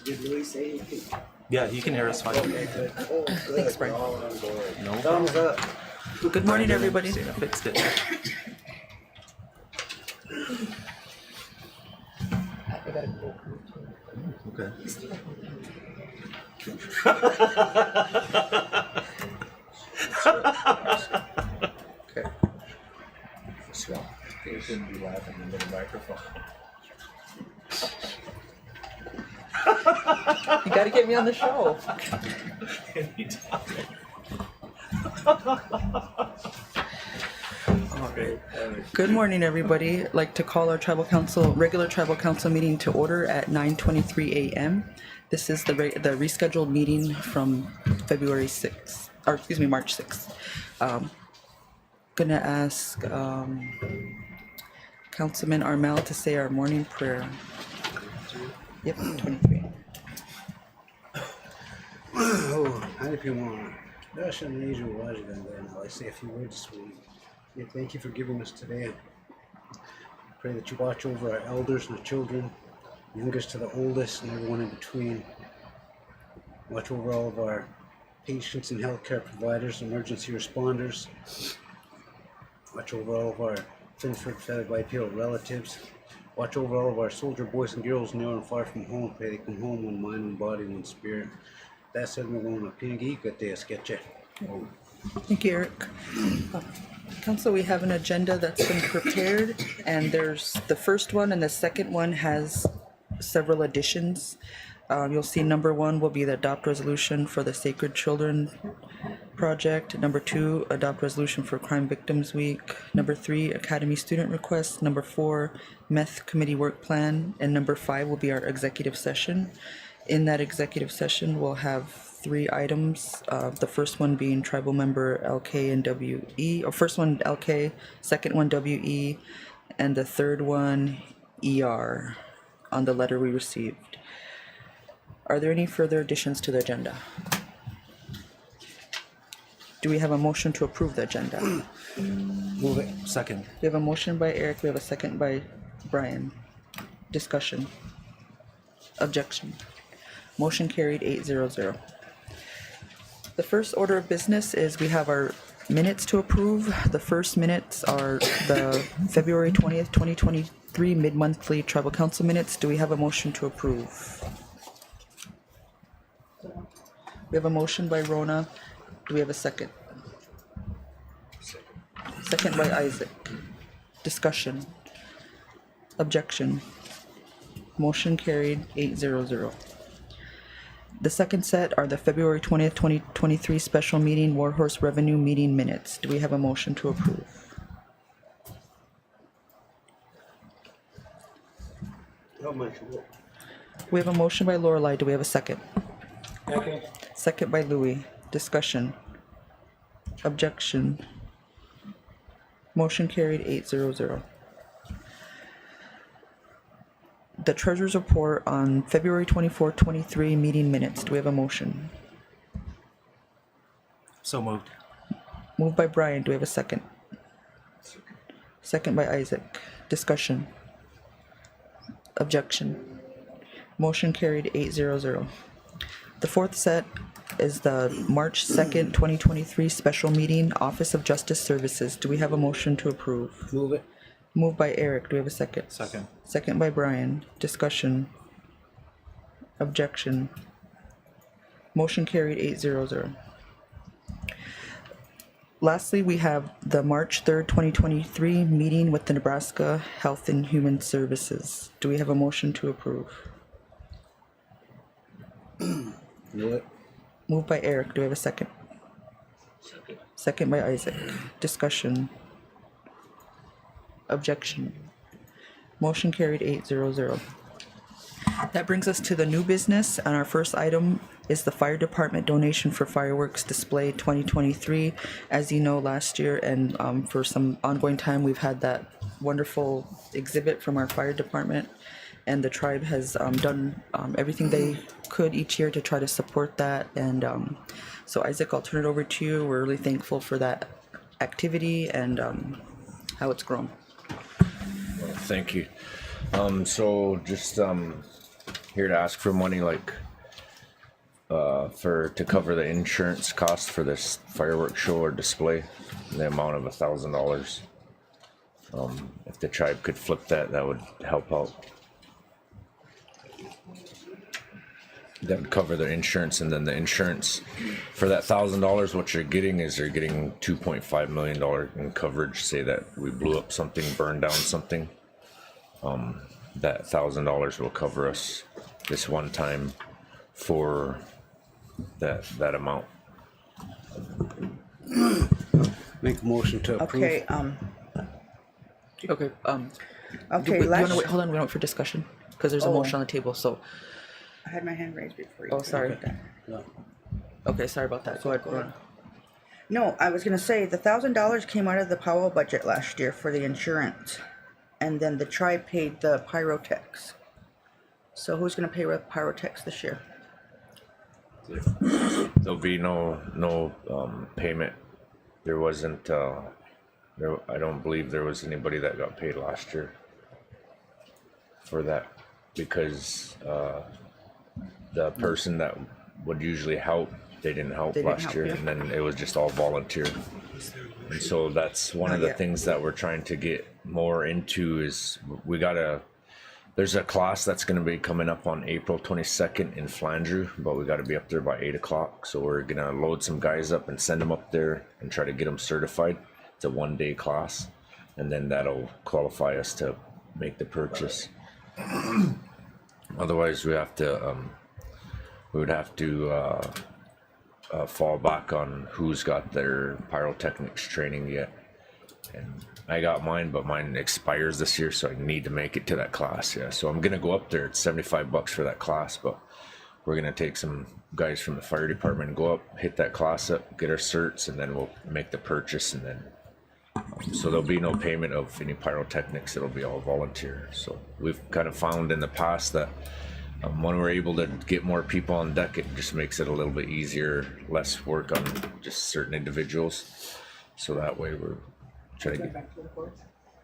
Did Louis say anything? Yeah, you can hear us fine. Okay, good. Oh, good. Thanks, Brian. We're all on board. No Thumbs problem. up. Good morning, everybody. Cena fixed it. I gotta go. Okay. Okay. Swell. You shouldn't be laughing into the microphone. You gotta get me on the show. Okay. Good morning, everybody. I'd like to call our regular tribal council meeting to order at 9:23 a.m. This is the rescheduled meeting from March 6th. Gonna ask Councilman Armel to say our morning prayer. Yep, 23. Oh, how do you want? Dash and Asia Washington, I say a few words this week. Yeah, thank you for giving us today. Pray that you watch over our elders and the children, youngest to the oldest, and everyone in between. Watch over all of our patients and healthcare providers, emergency responders. Watch over all of our fed IPO relatives. Watch over all of our soldier boys and girls near and far from home. Pray they come home one mind, one body, one spirit. That said, we're going to Pinigi. Good day, sketch it. Thank you, Eric. Council, we have an agenda that's been prepared, and there's the first one and the second one has several additions. You'll see number 1 will be the adopt resolution for the Sacred Children project. Number 2, adopt resolution for Crime Victims Week. Number 3, Academy student requests. Number 4, Meth committee work plan. And number 5 will be our executive session. In that executive session, we'll have 3 items. The first one being tribal member LK and WE, or first one LK, second one WE, and the third one ER on the letter we received. Are there any further additions to the agenda? Do we have a motion to approve the agenda? Move it. Second. We have a motion by Eric, we have a second by Brian. Discussion. Objection. Motion carried 8-0-0. The first order of business is we have our minutes to approve. The first minutes are the February 20th, 2023 mid-monthly tribal council minutes. Do we have a motion to approve? We have a motion by Rona. Do we have a second? Second by Isaac. Discussion. Objection. Motion carried 8-0-0. The second set are the February 20th, 2023 special meeting Warhorse Revenue meeting minutes. Do we have a motion to approve? We have a motion by Lorelei. Do we have a second? Okay. Second by Louis. Discussion. Objection. Motion carried 8-0-0. The treasurer's report on February 24, 23 meeting minutes. Do we have a motion? So moved. Moved by Brian. Do we have a second? Second by Isaac. Discussion. Objection. Motion carried 8-0-0. The fourth set is the March 2nd, 2023 special meeting, Office of Justice Services. Do we have a motion to approve? Move it. Moved by Eric. Do we have a second? Second. Second by Brian. Discussion. Objection. Motion carried 8-0-0. Lastly, we have the March 3rd, 2023 meeting with the Nebraska Health and Human Services. Do we have a motion to approve? Move it. Moved by Eric. Do we have a second? Second. Second by Isaac. Discussion. Objection. Motion carried 8-0-0. That brings us to the new business, and our first item is the fire department donation for fireworks display 2023. As you know, last year and for some ongoing time, we've had that wonderful exhibit from our fire department, and the tribe has done everything they could each year to try to support that. And so Isaac, I'll turn it over to you. We're really thankful for that activity and how it's grown. Thank you. So just here to ask for money, like, to cover the insurance cost for this fireworks show or display, in the amount of $1,000. If the tribe could flip that, that would help out. That would cover the insurance, and then the insurance for that $1,000, what you're getting is you're getting $2.5 million in coverage. Say that we blew up something, burned down something. That $1,000 will cover us this one time for that amount. Make a motion to approve. Okay, okay, Okay, you wanna last, wait, hold on, we went for discussion, because there's a Oh. motion on the table, so, I had my hand raised before you. oh, sorry. No. Okay, sorry about that, go ahead, Rona. No, I was gonna say, the $1,000 came out of the Powell budget last year for the insurance. And then the tribe paid the pyrotechs. So who's gonna pay with pyrotechs this year? There'll be no payment. There wasn't. I don't believe there was anybody that got paid last year for that, because the person that would usually help, they didn't help They didn't last help year, you. and then it was just all volunteer. And so that's one of Not the yet. things that we're trying to get more into is there's a class that's going to be coming up on April 22nd in Flandreau, but we got to be up there by 8 o'clock. So we're going to load some guys up and send them up there and try to get them certified. It's a 1-day class, and then that'll qualify us to make the purchase. Otherwise, we would have to fall back on who's got their pyrotechnics training yet. And I got mine, but mine expires this year, so I need to make it to that class. Yeah, so I'm gonna go up there. It's $75 for that class, but we're gonna take some guys from the fire department and go up, hit that class up, get our certs, and then we'll make the purchase. And then so there'll be no payment of any pyrotechnics. It'll be all volunteer. So we've kind of found in the past that when we're able to get more people on deck, it just makes it a little bit easier, less work on just certain individuals. So that way we're trying to get.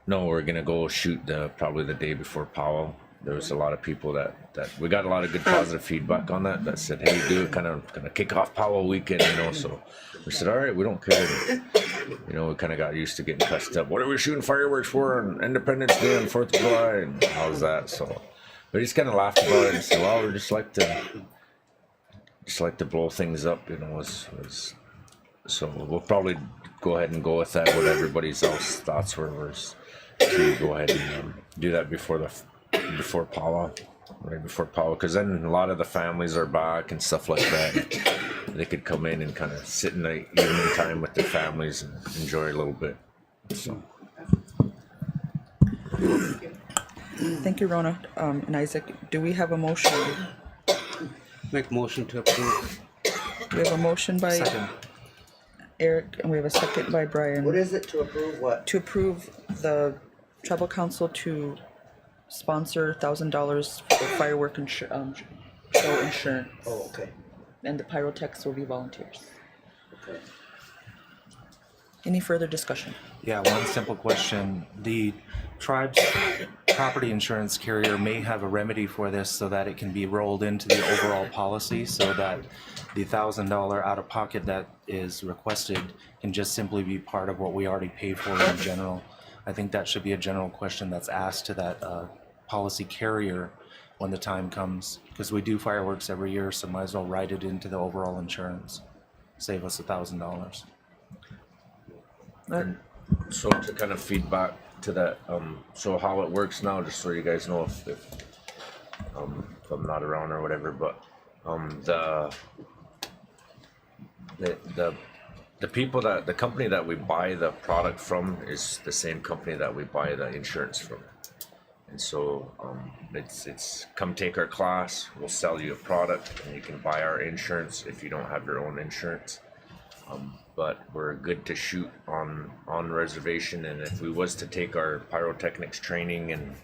No, we're gonna go shoot probably the day before Powell. There was a lot of people that we got a lot of good positive feedback on that said, hey, do it kind of gonna kick off Powell weekend, So we said, all right, we don't care. We kind of got used to getting cussed up. What are we shooting fireworks for on Independence Day and 4th of July? And how's that? So we just kind of laughed about it and said, well, we just like to blow things up, So we'll probably go ahead and go with that. What everybody's else thoughts were to go ahead and do that before Powwow, right before Powwow, because then a lot of the families are back and stuff like that. They could come in and kind of sit in the evening time with their families and enjoy a little bit. So. Thank you, Rona, and Isaac, do we have a motion? Make a motion to approve. We have a motion by Second. Eric, and we have a second by Brian. What is it to approve what? To approve the tribal council to sponsor $1,000 for firework show insurance. Oh, okay. And the pyrotechs will be volunteers. Okay. Any further discussion? Yeah, one simple question. The tribe's property insurance carrier may have a remedy for this so that it can be rolled into the overall policy, so that the $1,000 out of pocket that is requested can just simply be part of what we already pay for in general. I think that should be a general question that's asked to that policy carrier when the time comes, because we do fireworks every year, so might as well write it into the overall insurance. Save us $1,000. And so to kind of feedback to that, so how it works now, just so you guys know if I'm not around or whatever, but the people the company that we buy the product from is the same company that we buy the insurance from. And so it's come take our class, we'll sell you a product, and you can buy our insurance if you don't have your own insurance. But we're good to shoot on reservation, and if we was to take our pyrotechnics training and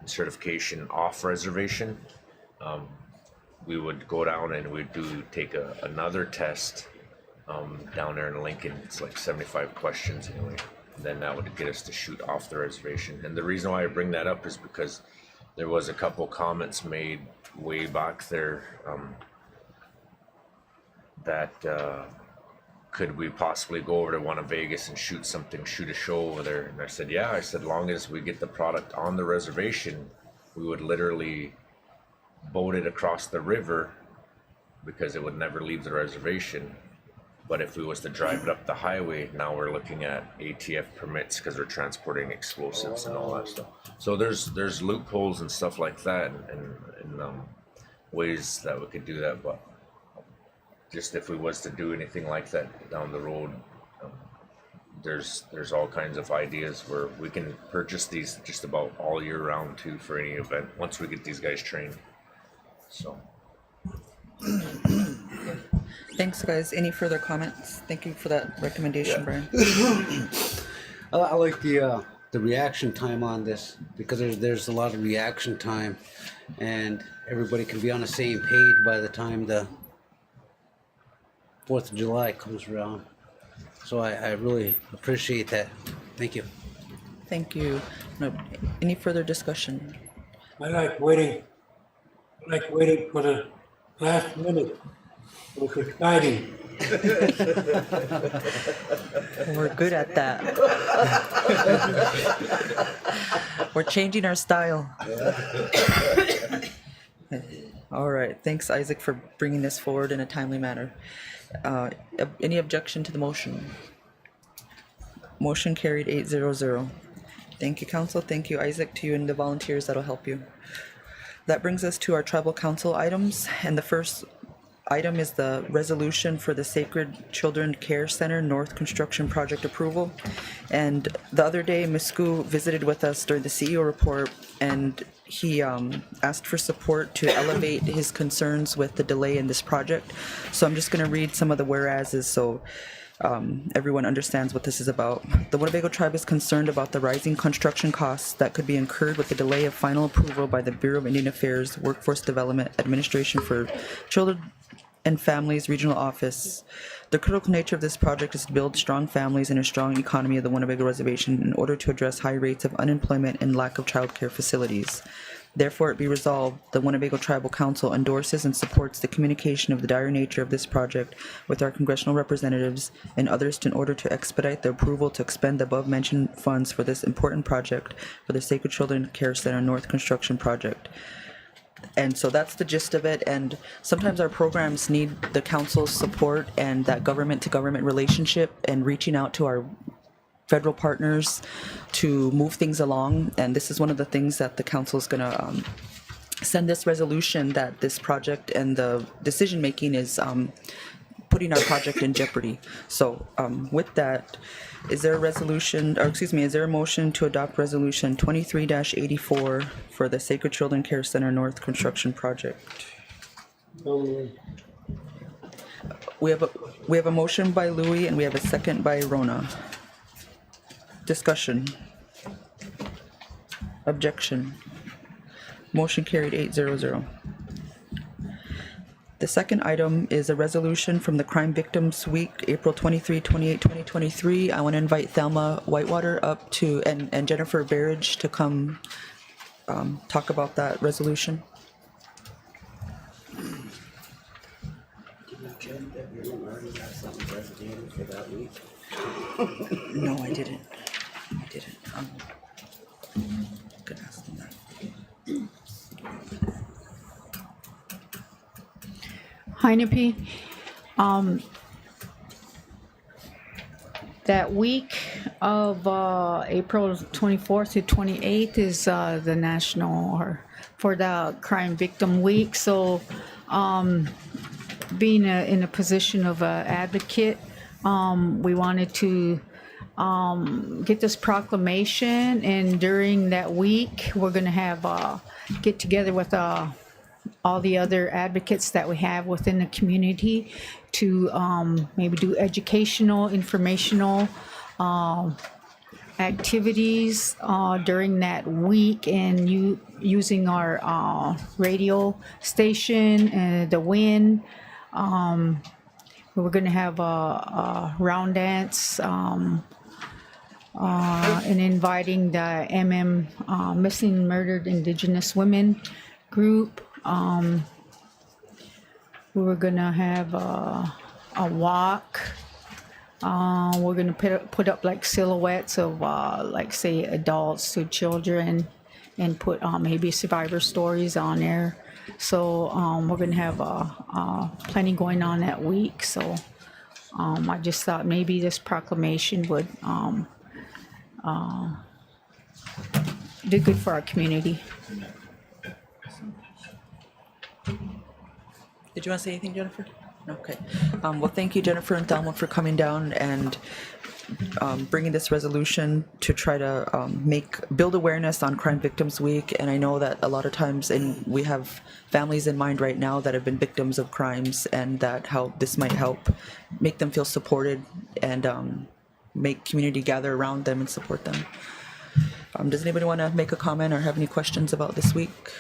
certification off reservation, we would go down and we'd take another test down there in Lincoln. It's like 75 questions anyway. And then that would get us to shoot off the reservation. And the reason why I bring that up is because there was a couple comments made way back there, that could we possibly go over to one of Vegas and shoot a show over there? And I said, yeah. I said, long as we get the product on the reservation, we would literally boat it across the river because it would never leave the reservation. But if we was to drive it up the highway, now we're looking at ATF permits because we're transporting explosives and all that stuff. So there's loopholes and stuff like that, and ways that we could do that. But just if we was to do anything like that down the road, there's all kinds of ideas where we can purchase these just about all year round too for any event once we get these guys trained. So. Thanks, guys. Any further comments? Thank you for that recommendation, Brian. I like the reaction time on this because there's a lot of reaction time, and everybody can be on the same page by the time the 4th of July comes around. So I really appreciate that. Thank you. Thank you. No, any further discussion? I like waiting for the last minute. It's exciting. We're good at that. We're changing our style. All right. Thanks, Isaac, for bringing this forward in a timely manner. Any objection to the motion? Motion carried 8-0-0. Thank you, Council. Thank you, Isaac, to you and the volunteers that'll help you. That brings us to our Tribal Council items, and the first item is the resolution for the Sacred Children Care Center North Construction Project approval. And the other day, Misku visited with us during the CEO report, and he asked for support to elevate his concerns with the delay in this project. So I'm just going to read some of the whereases so everyone understands what this is about. The Winnebago tribe is concerned about the rising construction costs that could be incurred with the delay of final approval by the Bureau of Indian Affairs Workforce Development Administration for Children and Families Regional Office. The critical nature of this project is to build strong families and a strong economy of the Winnebago Reservation in order to address high rates of unemployment and lack of child care facilities. Therefore, it be resolved, the Winnebago Tribal Council endorses and supports the communication of the dire nature of this project with our congressional representatives and others in order to expedite the approval to expend the above-mentioned funds for this important project for the Sacred Children Care Center North Construction Project. And so that's the gist of it, and sometimes our programs need the council's support and that government-to-government relationship and reaching out to our federal partners to move things along. And this is one of the things that the council is going to send this resolution that this project and the decision making is putting our project in jeopardy. So with that, is there a resolution, or excuse me, is there a motion to adopt resolution 23-84 for the Sacred Children Care Center North Construction Project? We have a motion by Louis and we have a second by Rona. Discussion. Objection. Motion carried 8-0-0. The second item is a resolution from the Crime Victims Week, April 23, 28, 2023. I want to invite Thelma Whitewater up to, and Jennifer Berridge to come talk about that resolution. No, I didn't. Could ask them that. Heinepe, that week of April 24th to 28th is the national or for the Crime Victim Week. So being in a position of an advocate, we wanted to get this proclamation, and during that week we're going to have get together with all the other advocates that we have within the community to maybe do educational, informational activities during that week, and using our radio station and the WIN. We're going to have a round dance and inviting the Missing Murdered Indigenous Women group. We were gonna have a walk. We're gonna put up like silhouettes of like say adults to children, and put maybe survivor stories on there. So we're gonna have plenty going on that week. So I just thought maybe this proclamation would do good for our community. Did you want to say anything, Jennifer? Okay. Well, thank you, Jennifer and Thelma, for coming down and bringing this resolution to try to build awareness on Crime Victims Week. And I know that a lot of times, and we have families in mind right now that have been victims of crimes, and that how this might help make them feel supported and make community gather around them and support them. Does anybody want to make a comment or have any questions about this week?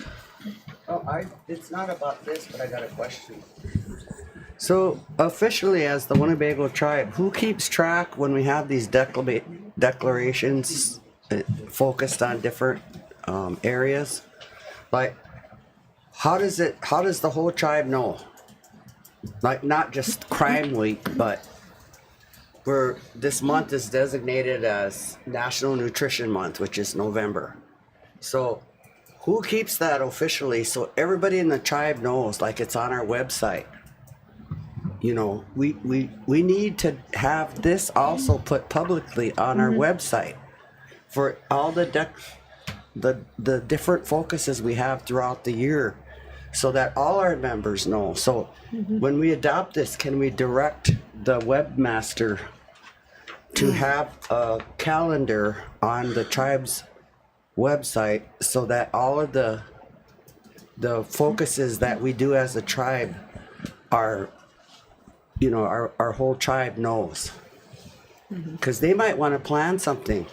Oh, it's not about this, but I got a question. So, officially, as the Winnebago tribe, who keeps track when we have these declarations focused on different areas? Like, how does the whole tribe know? Like, not just Crime Week, but where this month is designated as National Nutrition Month, which is November. So, who keeps that officially so everybody in the tribe knows, like it's on our website? You know, we need to have this also put publicly on our website for all the different focuses we have throughout the year, so that all our members know. So when we adopt this, can we direct the webmaster to have a calendar on the tribe's website so that all of the focuses that we do as a tribe are, you know, our whole tribe knows, because they might want to plan something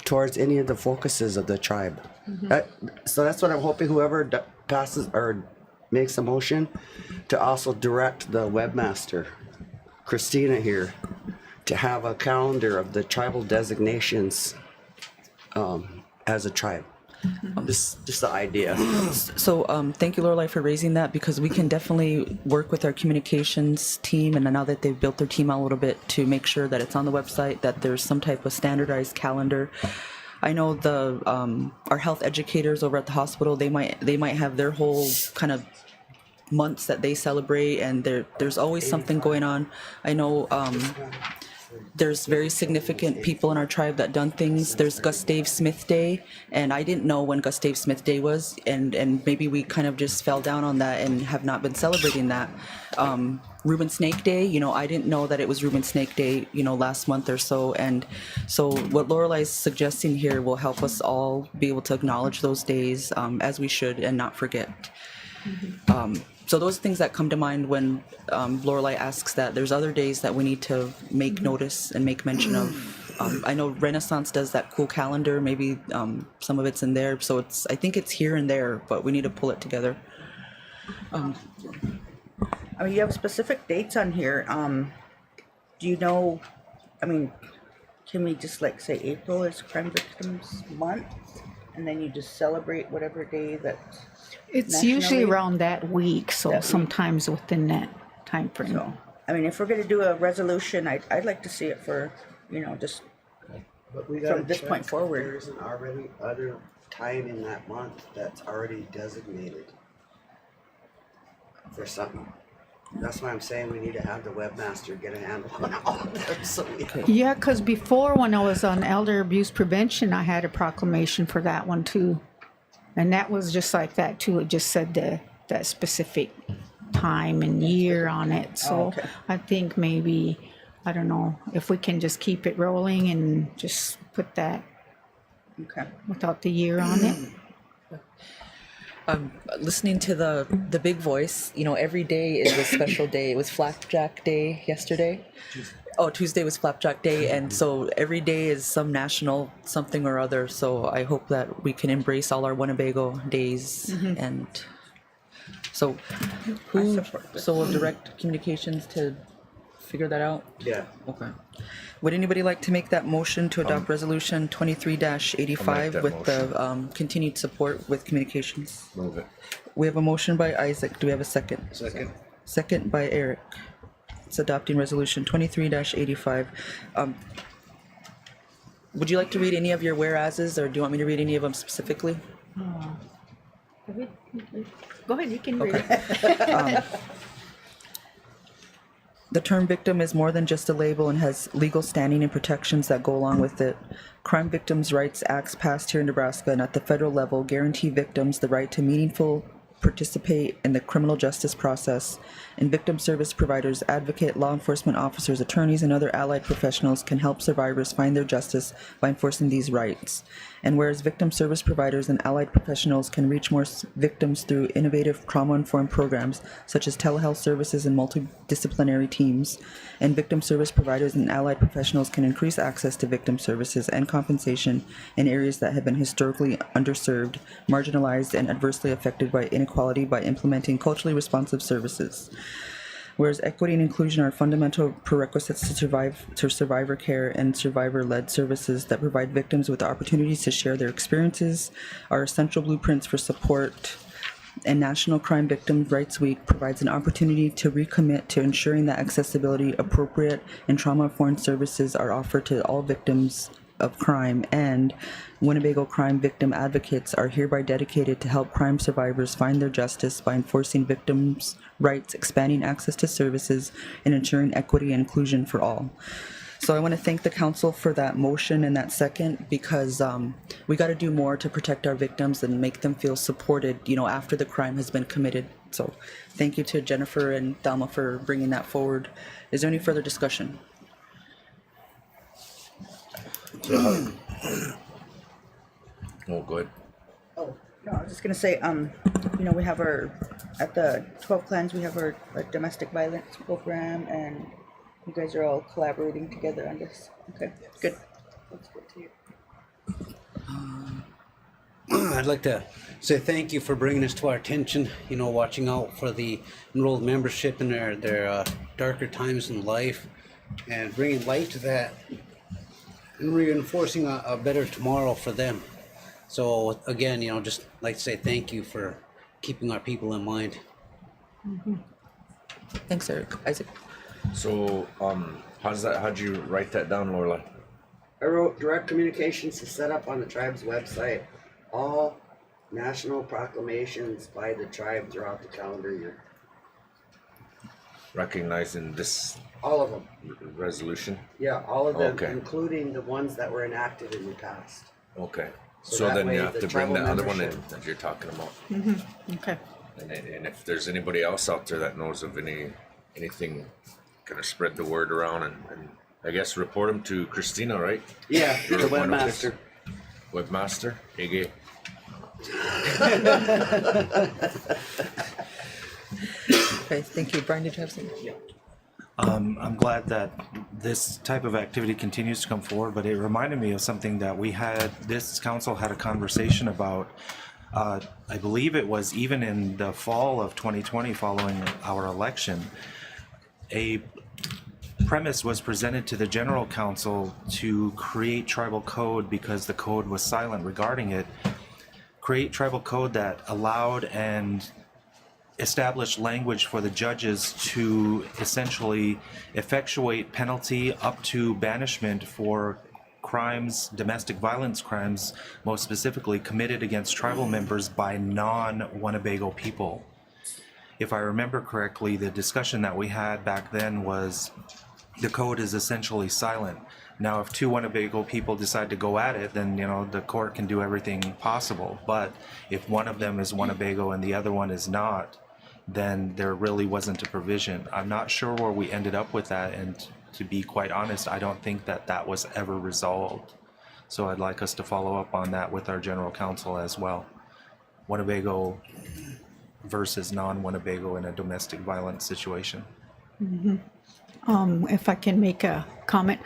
towards any of the focuses of the tribe. So that's what I'm hoping whoever passes or makes a motion to also direct the webmaster, Christina here, to have a calendar of the tribal designations as a tribe. Just the idea. So thank you, Lorelai, for raising that, because we can definitely work with our communications team, and now that they've built their team out a little bit, to make sure that it's on the website, that there's some type of standardized calendar. I know the our health educators over at the hospital, they might have their whole kind of months that they celebrate, and there's always something going on. I know there's very significant people in our tribe that done things. There's Gus Dave Smith Day, and I didn't know when Gus Dave Smith Day was, and maybe we kind of just fell down on that and have not been celebrating that. Reuben Snake Day, you know, I didn't know that it was Reuben Snake Day, you know, last month or so, and so what Lorelai's suggesting here will help us all be able to acknowledge those days as we should, and not forget. So those things that come to mind when Lorelai asks that. There's other days that we need to make notice and make mention of. I know Renaissance does that cool calendar. Maybe some of it's in there. So I think it's here and there, but we need to pull it together. I mean, you have specific dates on here. Do you know, I mean, can we just like say April is Crime Victims Month, and then you just celebrate whatever day that? It's usually nationally? around that week, so That week. sometimes within that time frame. So, I mean, if we're gonna do a resolution, I'd like to see it for, you know, just But we gotta from this check point if forward. there isn't already other time in that month that's already designated for something. That's why I'm saying we need to have the webmaster get a handle on all of them, so we Yeah, because before, when I was on elder abuse prevention, I had a proclamation for that one too. And that was just like that too. It just said that specific time and year on it. So okay. I think maybe, I don't know, if we can just keep it rolling and just put that Okay. without the year on it. Listening to the big voice, you know, every day is a special day. It was Flapjack Day yesterday. Tuesday was Flapjack Day, and so every day is some national something or other. So I hope that we can embrace all our Winnebago days, and so I support this. we'll direct communications to figure that out? Yeah. Okay. Would anybody like to make that motion to adopt resolution 23-85 that with the continued support with communications? Move it. We have a motion by Isaac. Do we have a second? Second. Second by Eric. It's adopting resolution 23-85. Would you like to read any of your whereases, or do you want me to read any of them specifically? Go ahead, you can read it. The term victim is more than just a label and has legal standing and protections that go along with it. Crime Victims' Rights Acts passed here in Nebraska and at the federal level guarantee victims the right to meaningful participate in the criminal justice process, and victim service providers, advocate, law enforcement officers, attorneys, and other allied professionals can help survivors find their justice by enforcing these rights. And whereas victim service providers and allied professionals can reach more victims through innovative trauma-informed programs such as telehealth services and multidisciplinary teams, and victim service providers and allied professionals can increase access to victim services and compensation in areas that have been historically underserved, marginalized, and adversely affected by inequality by implementing culturally responsive services. Whereas equity and inclusion are fundamental prerequisites to survivor care and survivor-led services that provide victims with opportunities to share their experiences, are essential blueprints for support, and National Crime Victims' Rights Week provides an opportunity to recommit to ensuring that accessibility, appropriate, and trauma-informed services are offered to all victims of crime, and Winnebago crime victim advocates are hereby dedicated to help crime survivors find their justice by enforcing victims' rights, expanding access to services, and ensuring equity and inclusion for all. So I want to thank the council for that motion and that second, because we got to do more to protect our victims and make them feel supported, you know, after the crime has been committed. So thank you to Jennifer and Thelma for bringing that forward. Is there any further discussion? Oh, good. Oh, no, I was just gonna say, you know, we have at the 12 clans, we have our domestic violence program, and you guys are all collaborating together on this. Okay, good. That's good to hear. I'd like to say thank you for bringing this to our attention, you know, watching out for the enrolled membership in their darker times in life, and bringing light to that and reinforcing a better tomorrow for them. So again, you know, just like to say thank you for keeping our people in mind. Thanks, Eric. Isaac? So, how'd you write that down, Lorla? I wrote direct communications to set up on the tribe's website all national proclamations by the tribe throughout the calendar year. Recognizing this All of them. resolution? Yeah, all of them, Okay. including the ones that were enacted in the past. Okay. So So that then way you have the to bring the tribal other one in membership- that you're talking about. Okay. And if there's anybody else out there that knows of anything, kind of spread the word around and I guess report them to Christina, right? Yeah, You're the one of this. webmaster. Webmaster? Ege. Okay, thank you. Brian, did you have something? Yeah. I'm glad that this type of activity continues to come forward, but it reminded me of something that this council had a conversation about. I believe it was even in the fall of 2020 following our election. A premise was presented to the general council to create tribal code because the code was silent regarding it. Create tribal code that allowed and established language for the judges to essentially effectuate penalty up to banishment for crimes, domestic violence crimes, most specifically committed against tribal members by non-Winnebago people. If I remember correctly, the discussion that we had back then was the code is essentially silent. Now, if two Winnebago people decide to go at it, then, you know, the court can do everything possible. But if one of them is Winnebago and the other one is not, then there really wasn't a provision. I'm not sure where we ended up with that, and to be quite honest, I don't think that was ever resolved. So I'd like us to follow up on that with our general counsel as well. Winnebago versus non-Winnebago in a domestic violence situation. If I can make a comment.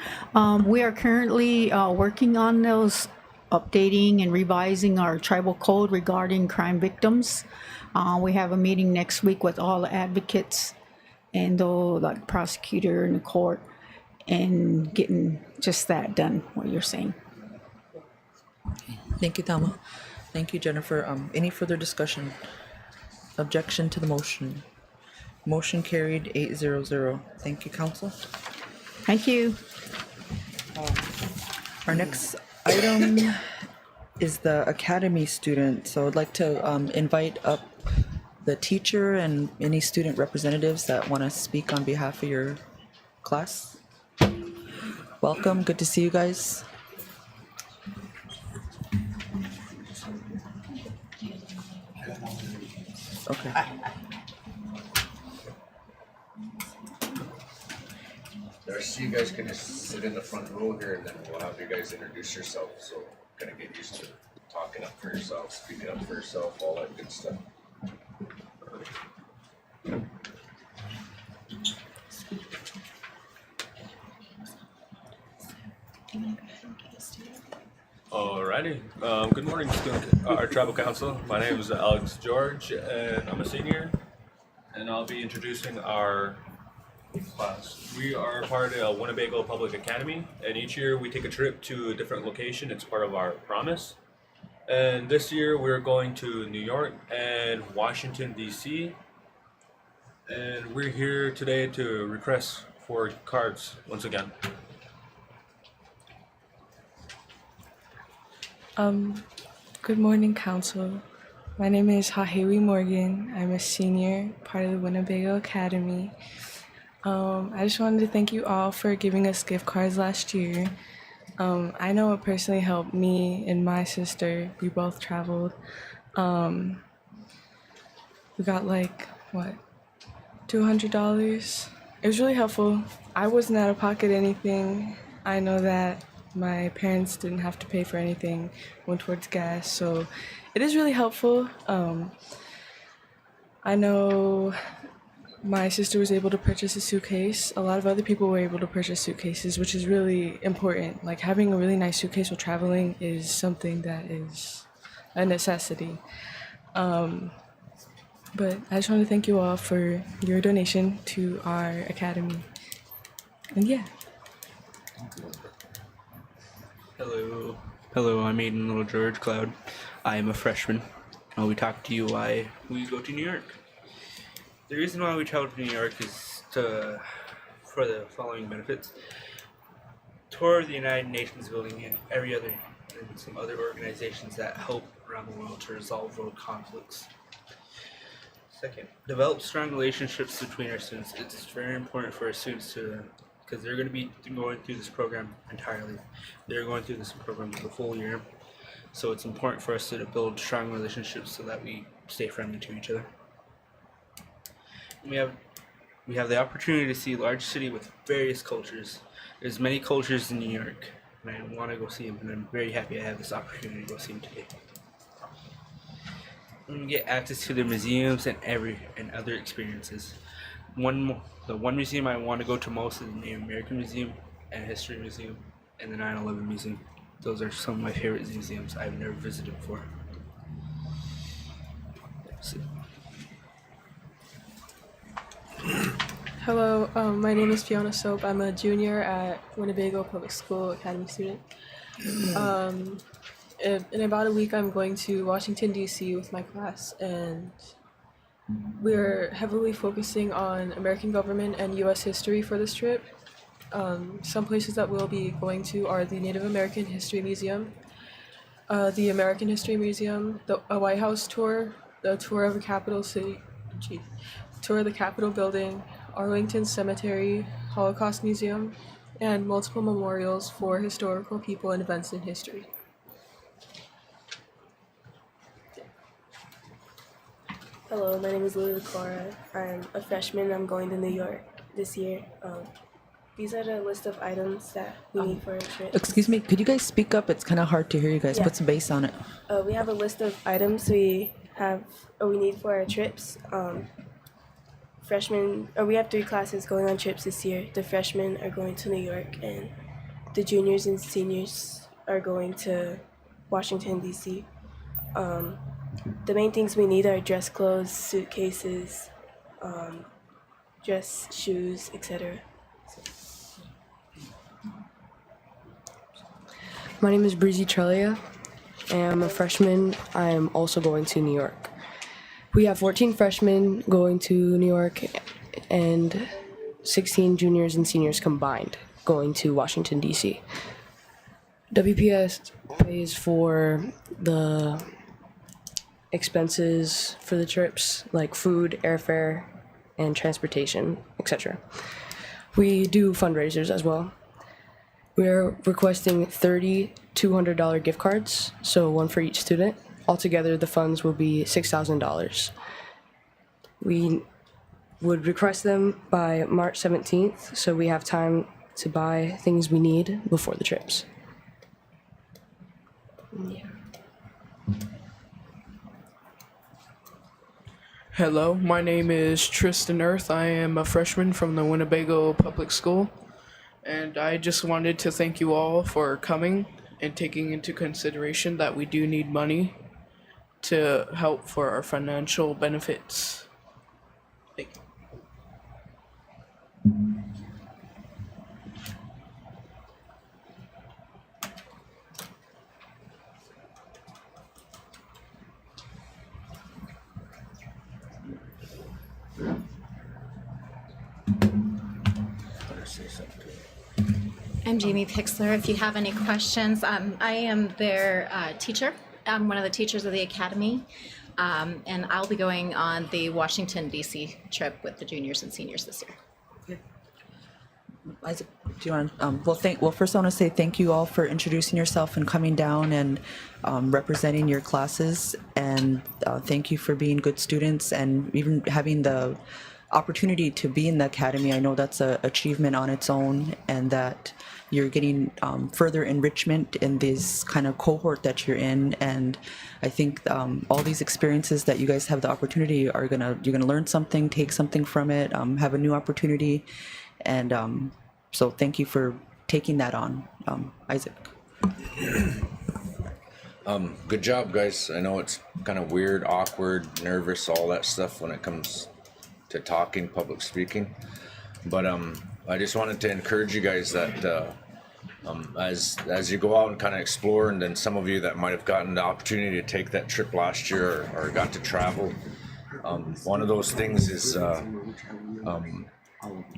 We are currently working on those, updating and revising our tribal code regarding crime victims. We have a meeting next week with all the advocates handle like prosecutor in the court and getting just that done, what you're saying. Thank you, Thelma. Thank you, Jennifer. Any further discussion? Objection to the motion? Motion carried 8-0. Thank you, council. Thank you. Our next item is the academy student. So I'd like to invite up the teacher and any student representatives that want to speak on behalf of your class. Welcome. Good to see you guys. Okay. I see you guys can just sit in the front row here, and then we'll have you guys introduce yourselves. So kind of get used to talking up for yourself, speaking up for yourself, all that good stuff. Alrighty. Good morning, our tribal council. My name is Alex George, and I'm a senior. And I'll be introducing our class. We are part of Winnebago Public Academy, and each year we take a trip to a different location. It's part of our promise. And this year we're going to New York and Washington, D.C. And we're here today to request for cards once again. Good morning, council. My name is Hahewi Morgan. I'm a senior, part of the Winnebago Academy. I just wanted to thank you all for giving us gift cards last year. I know it personally helped me and my sister. We both traveled. We got like, what, $200? It was really helpful. I wasn't out of pocket anything. I know that my parents didn't have to pay for anything, went towards gas, so it is really helpful. I know my sister was able to purchase a suitcase. A lot of other people were able to purchase suitcases, which is really important. Like, having a really nice suitcase while traveling is something that is a necessity. But I just want to thank you all for your donation to our academy. And yeah. Hello, I'm Aiden Little George Cloud. I am a freshman. I'll be talking to you why we go to New York. The reason why we travel to New York is for the following benefits. Tour the United Nations building and some other organizations that help around the world to resolve world conflicts. Second, develop strong relationships between our students. It's very important for our students because they're going to be going through this program entirely. They're going through this program the full year. So it's important for us to build strong relationships so that we stay friendly to each other. And we have the opportunity to see a large city with various cultures. There's many cultures in New York, and I want to go see them, and I'm very happy I have this opportunity to go see them today. And we get access to the museums and other experiences. The one museum I want to go to most is the Native American Museum and History Museum and the 9/11 Museum. Those are some of my favorite museums I've never visited before. Hello, my name is Fiona Soap. I'm a junior at Winnebago Public School Academy student. In about a week, I'm going to Washington, D.C. with my class, and we're heavily focusing on American government and U.S. history for this trip. Some places that we'll be going to are the Native American History Museum, the American History Museum, a White House tour, the tour of the Capitol tour of the Capitol building, Arlington Cemetery, Holocaust Museum, and multiple memorials for historical people and events in history. Hello, my name is Lily Cora. I'm a freshman. I'm going to New York this year. These are the list of items that we need for our trip. Excuse me, could you guys speak up? It's kind of hard to hear you guys. Yeah. Put some bass on it. We have a list of items we need for our trips. We have 3 classes going on trips this year. The freshmen are going to New York, and the juniors and seniors are going to Washington, D.C. The main things we need are dress clothes, suitcases, dress, shoes, etc. My name is Breezy Trelia, and I'm a freshman. I'm also going to New York. We have 14 freshmen going to New York and 16 juniors and seniors combined going to Washington, D.C. WPS pays for the expenses for the trips, like food, airfare, and transportation, etc. We do fundraisers as well. We're requesting 30 $200 gift cards, so one for each student. Altogether, the funds will be $6,000. We would request them by March 17th, so we have time to buy things we need before the trips. Yeah. Hello, my name is Tristan Earth. I am a freshman from the Winnebago Public School, and I just wanted to thank you all for coming and taking into consideration that we do need money to help for our financial benefits. Thank you. I'm Jamie Pixler. If you have any questions, I am their teacher. I'm one of the teachers of the academy, and I'll be going on the Washington, D.C. trip with the juniors and seniors this year. Isaac, do you want? Well, first I want to say thank you all for introducing yourself and coming down and representing your classes, and thank you for being good students and even having the opportunity to be in the academy. I know that's an achievement on its own, and that you're getting further enrichment in this kind of cohort that you're in. And I think all these experiences that you guys have the opportunity you're gonna learn something, take something from it, have a new opportunity, and so thank you for taking that on, Isaac. Good job, guys. I know it's kind of weird, awkward, nervous, all that stuff when it comes to talking, public speaking, but I just wanted to encourage you guys that as you go out and kind of explore, and then some of you that might have gotten the opportunity to take that trip last year or got to travel, one of those things is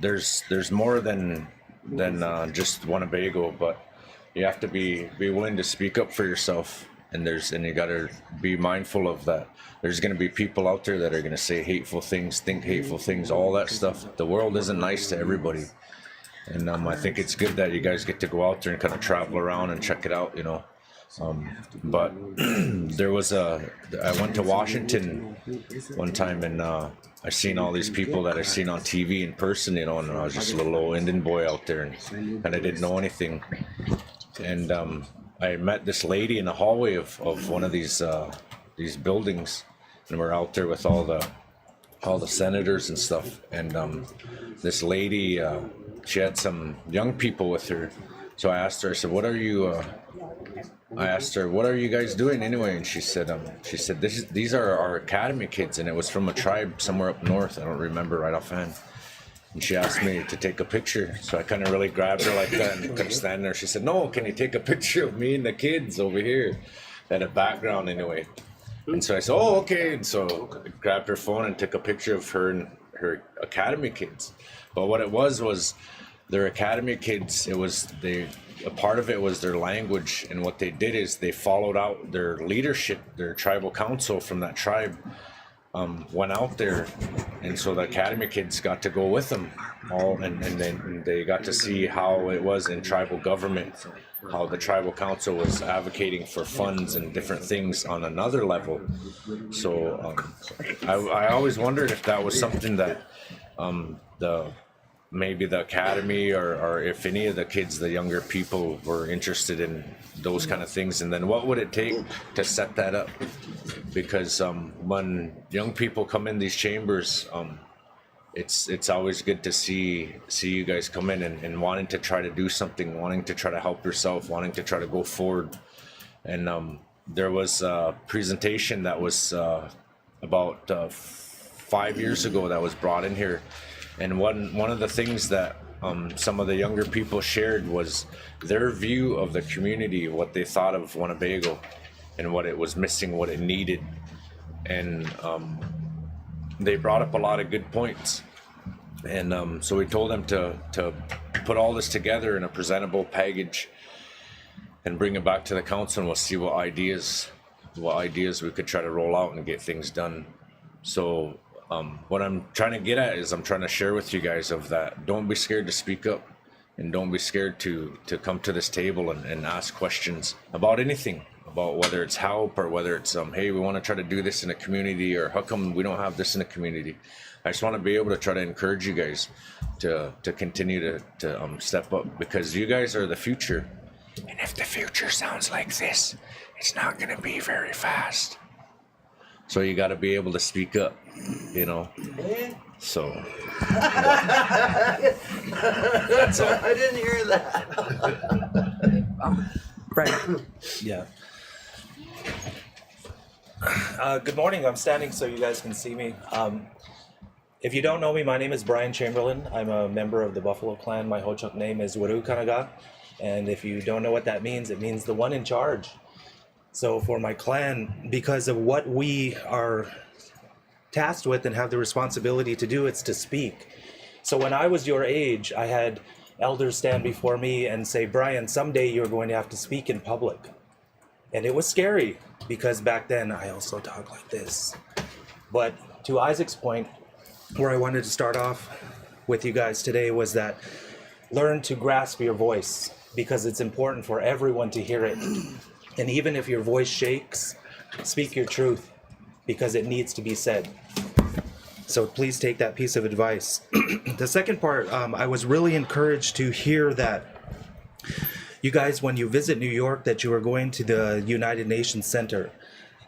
there's more than just Winnebago, but you have to be willing to speak up for yourself, and you got to be mindful of that. There's going to be people out there that are going to say hateful things, think hateful things, all that stuff. The world isn't nice to everybody. And I think it's good that you guys get to go out there and kind of travel around and check it out, you know. But I went to Washington one time, and I seen all these people that I seen on TV in person, you know, and I was just a little old Indian boy out there and kind of didn't know anything. And I met this lady in the hallway of one of these buildings, and we're out there with all the senators and stuff. And this lady, she had some young people with her. So I asked her, I said, what are you guys doing anyway? And she said, these are our academy kids, and it was from a tribe somewhere up north. I don't remember right offhand. And she asked me to take a picture. So I kind of really grabbed her like that and couldn't stand there. She said, no, can you take a picture of me and the kids over here? They had a background anyway. And so I said, oh, okay. And so I grabbed her phone and took a picture of her and her academy kids. But what it was their academy kids, a part of it was their language. And what they did is they followed out their leadership, their tribal council from that tribe, went out there. And so the academy kids got to go with them all. And then they got to see how it was in tribal government, how the tribal council was advocating for funds and different things on another level. So I always wondered if that was something that maybe the academy or if any of the kids, the younger people, were interested in those kind of things, and then what would it take to set that up? Because when young people come in these chambers, it's always good to see you guys come in and wanting to try to do something, wanting to try to help yourself, wanting to try to go forward. And there was a presentation that was about 5 years ago that was brought in here, And one of the things that some of the younger people shared was their view of the community, what they thought of Winnebago, and what it was missing, what it needed, and they brought up a lot of good points. And so we told them to put all this together in a presentable package and bring it back to the council, and we'll see what ideas we could try to roll out and get things done. So what I'm trying to get at is I'm trying to share with you guys of that. Don't be scared to speak up, and don't be scared to come to this table and ask questions about anything, about whether it's help or whether it's hey, we want to try to do this in a community, or how come we don't have this in a community. I just want to be able to try to encourage you guys to continue to step up, because you guys are the future. And if the future sounds like this, it's not going to be very fast. So you got to be able to speak up, you know. So that's all. I didn't hear that. Right. Yeah. Good morning. I'm standing so you guys can see me. If you don't know me, my name is Brian Chamberlain. I'm a member of the Buffalo Clan. My Ho-Chunk name is Waru Kanaga. And if you don't know what that means, it means the one in charge. So for my clan, because of what we are tasked with and have the responsibility to do, it's to speak. So when I was your age, I had elders stand before me and say, Brian, someday you're going to have to speak in public. And it was scary, because back then I also talked like this. But to Isaac's point, where I wanted to start off with you guys today was that learn to grasp your voice, because it's important for everyone to hear it. And even if your voice shakes, speak your truth, because it needs to be said. So please take that piece of advice. The second part, I was really encouraged to hear that you guys, when you visit New York, that you are going to the United Nations Center.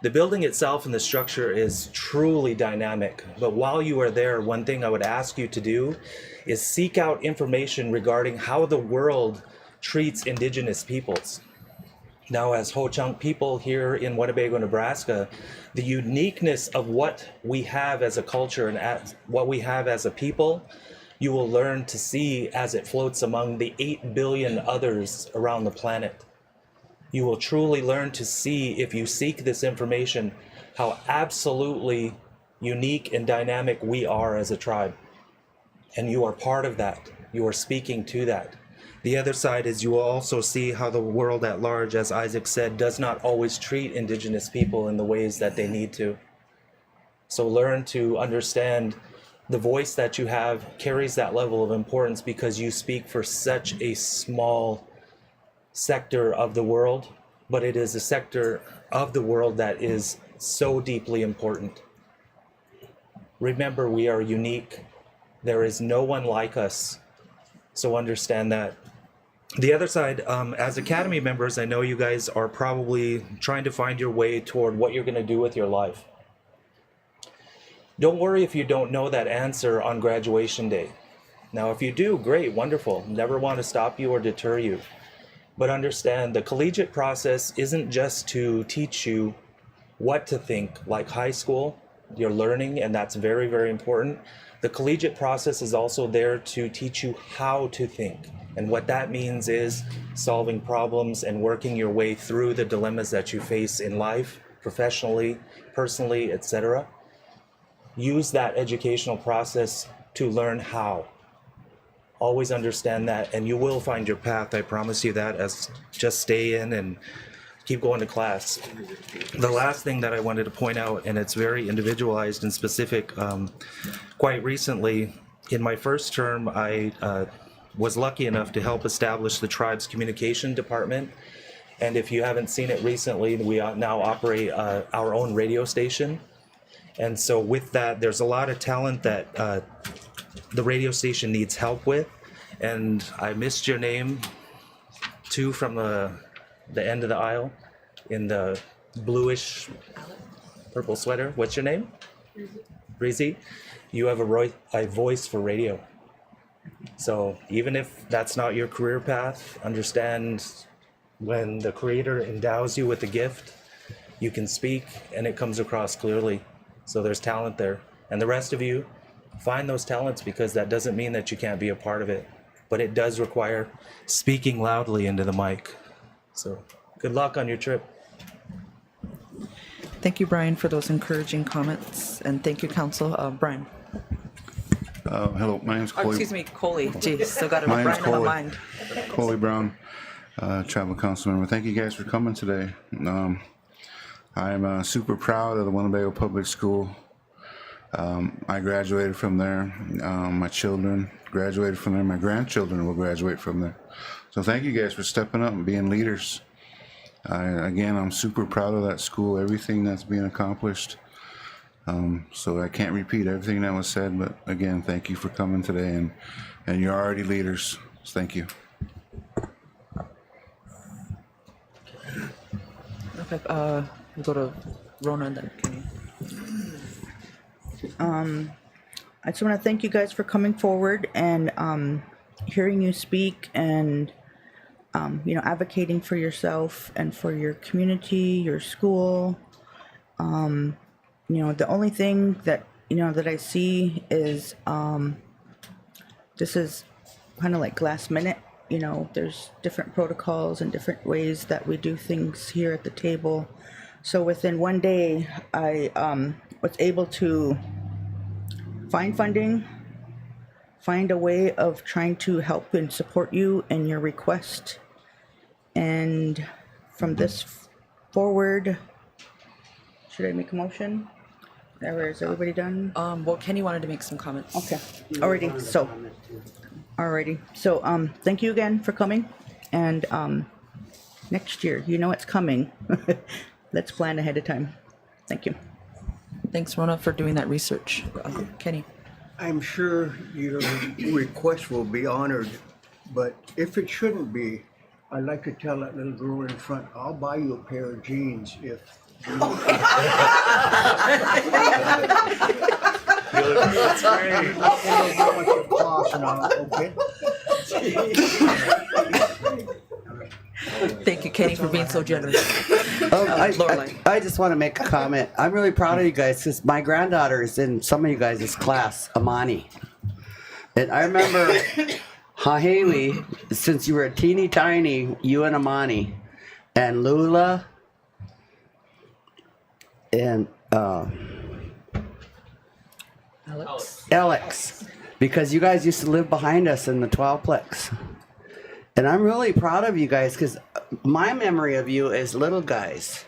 The building itself and the structure is truly dynamic. But while you are there, one thing I would ask you to do is seek out information regarding how the world treats Indigenous peoples. Now, as Ho-Chunk people here in Winnebago, Nebraska, the uniqueness of what we have as a culture and as what we have as a people, you will learn to see as it floats among the 8 billion others around the planet. You will truly learn to see, if you seek this information, how absolutely unique and dynamic we are as a tribe. And you are part of that. You are speaking to that. The other side is you will also see how the world at large, as Isaac said, does not always treat Indigenous people in the ways that they need to. So learn to understand the voice that you have carries that level of importance, because you speak for such a small sector of the world, but it is a sector of the world that is so deeply important. Remember, we are unique. There is no one like us. So understand that. The other side, as Academy members, I know you guys are probably trying to find your way toward what you're going to do with your life. Don't worry if you don't know that answer on graduation day. Now, if you do, great, wonderful. Never want to stop you or deter you. But understand, the collegiate process isn't just to teach you what to think, like high school. You're learning, and that's very, very important. The collegiate process is also there to teach you how to think. And what that means is solving problems and working your way through the dilemmas that you face in life, professionally, personally, etc. Use that educational process to learn how. Always understand that, and you will find your path. I promise you that. As just stay in and keep going to class. The last thing that I wanted to point out, and it's very individualized and specific, quite recently, in my first term, I was lucky enough to help establish the tribe's communication department. And if you haven't seen it recently, we now operate our own radio station. And so with that, there's a lot of talent that the radio station needs help with. And I missed your name, too, from the end of the aisle in the bluish purple sweater. What's your name? Breezy. You have a voice for radio. So even if that's not your career path, understand when the Creator endows you with a gift, you can speak and it comes across clearly. So there's talent there. And the rest of you, find those talents, because that doesn't mean that you can't be a part of it, but it does require speaking loudly into the mic. So good luck on your trip. Thank you, Brian, for those encouraging comments, and thank you, Council. Brian. Hello, my name's Coley. Excuse me, Coley. Gee, still got a My name's Brian on my Coley. mind. Coley Brown, Tribal Council member. Thank you guys for coming today. I'm super proud of the Winnebago Public School. I graduated from there. My children graduated from there. My grandchildren will graduate from there. So thank you guys for stepping up and being leaders. I'm super proud of that school, everything that's being accomplished. So I can't repeat everything that was said, but again, thank you for coming today, and you're already leaders. So thank you. Okay, we'll go to Rona and then Kenny. I just want to thank you guys for coming forward and hearing you speak and advocating for yourself and for your community, your school. The only thing that that I see is this is kind of like last minute. There's different protocols and different ways that we do things here at the table. So within one day, I was able to find funding, find a way of trying to help and support you in your request. And from this forward, should I make a motion? Or is everybody done? Well, Kenny wanted to make some comments. Okay. Alrighty. So, thank you again for coming. And next year, it's coming. Let's plan ahead of time. Thank you. Thanks, Rona, for doing that research. Kenny. I'm sure your request will be honored, but if it shouldn't be, I'd like to tell that little girl in front, I'll buy you a pair of jeans if That's great. how much it costs now, okay? Thank you, Kenny, for being so generous. I just want to make a comment. I'm really proud of you guys because my granddaughter is in some of you guys' class, Amani. And I remember Haley, since you were a teeny tiny, you and Amani, and Lula, and Alex, because you guys used to live behind us in the 12-plex. And I'm really proud of you guys because my memory of you is little guys.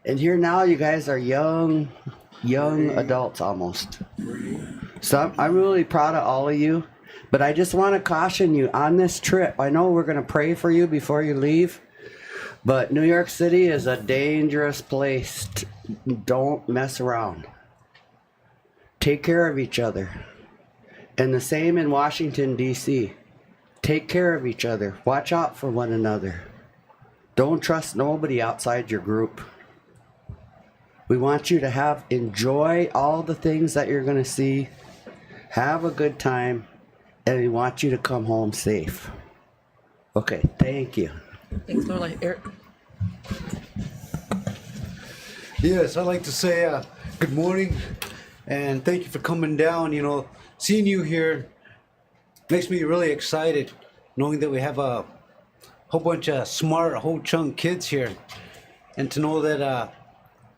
And here now you guys are young adults almost. So I'm really proud of all of you. But I just want to caution you on this trip. I know we're going to pray for you before you leave. But New York City is a dangerous place. Don't mess around. Take care of each other. And the same in Washington, D.C. Take care of each other. Watch out for one another. Don't trust nobody outside your group. We want you to enjoy all the things that you're going to see. Have a good time. And we want you to come home safe. Okay, thank you. Thanks, Lola. Eric. Yes, I'd like to say good morning and thank you for coming down. Seeing you here makes me really excited, knowing that we have a whole bunch of smart, whole chunk kids here, and to know that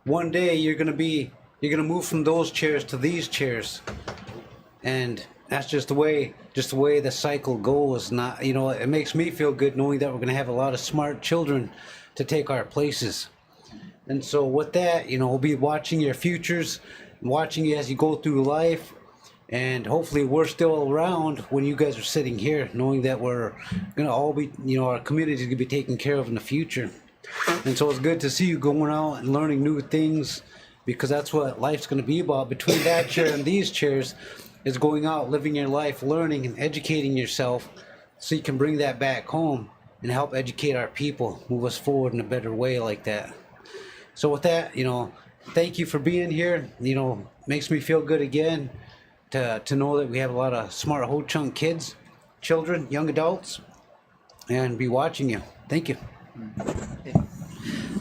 one day you're gonna move from those chairs to these chairs, and that's just the way the cycle goes. Not, it makes me feel good knowing that we're gonna have a lot of smart children to take our places. And so with that, we'll be watching your futures, watching you as you go through life. And hopefully we're still around when you guys are sitting here, knowing that we're going to all be, our community is going to be taken care of in the future. And so it's good to see you going out and learning new things, because that's what life's going to be about. Between that chair and these chairs is going out, living your life, learning and educating yourself so you can bring that back home and help educate our people, move us forward in a better way like that. So with that, thank you for being here. Makes me feel good again to know that we have a lot of smart whole chunk kids, children, young adults, and be watching you. Thank you.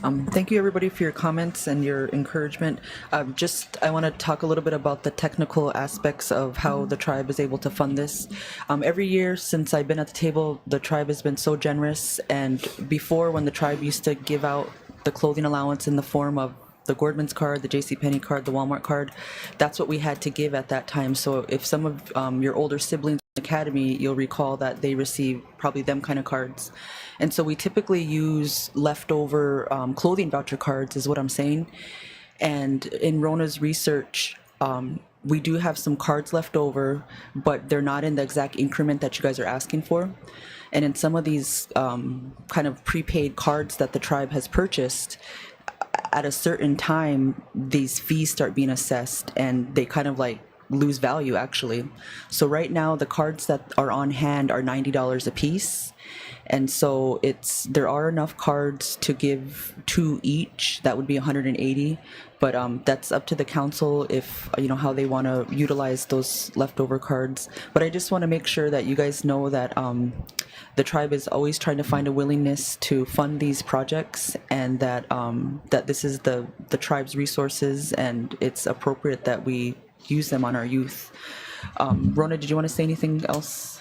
Thank you, everybody, for your comments and your encouragement. I want to talk a little bit about the technical aspects of how the tribe is able to fund this. Every year since I've been at the table, the tribe has been so generous. And before, when the tribe used to give out the clothing allowance in the form of the Gordman's card, the JCPenney card, the Walmart card, that's what we had to give at that time. So if some of your older siblings in the academy, you'll recall that they receive probably them kind of cards. And so we typically use leftover clothing voucher cards is what I'm saying. And in Rona's research, we do have some cards left over, but they're not in the exact increment that you guys are asking for. And in some of these kind of prepaid cards that the tribe has purchased, at a certain time, these fees start being assessed and they kind of like lose value actually. So right now the cards that are on hand are $90 a piece. And so there are enough cards to give 2 each. That would be 180. But that's up to the council if, how they want to utilize those leftover cards. But I just want to make sure that you guys know that the tribe is always trying to find a willingness to fund these projects, and that that this is the tribe's resources, and it's appropriate that we use them on our youth. Rona, did you want to say anything else?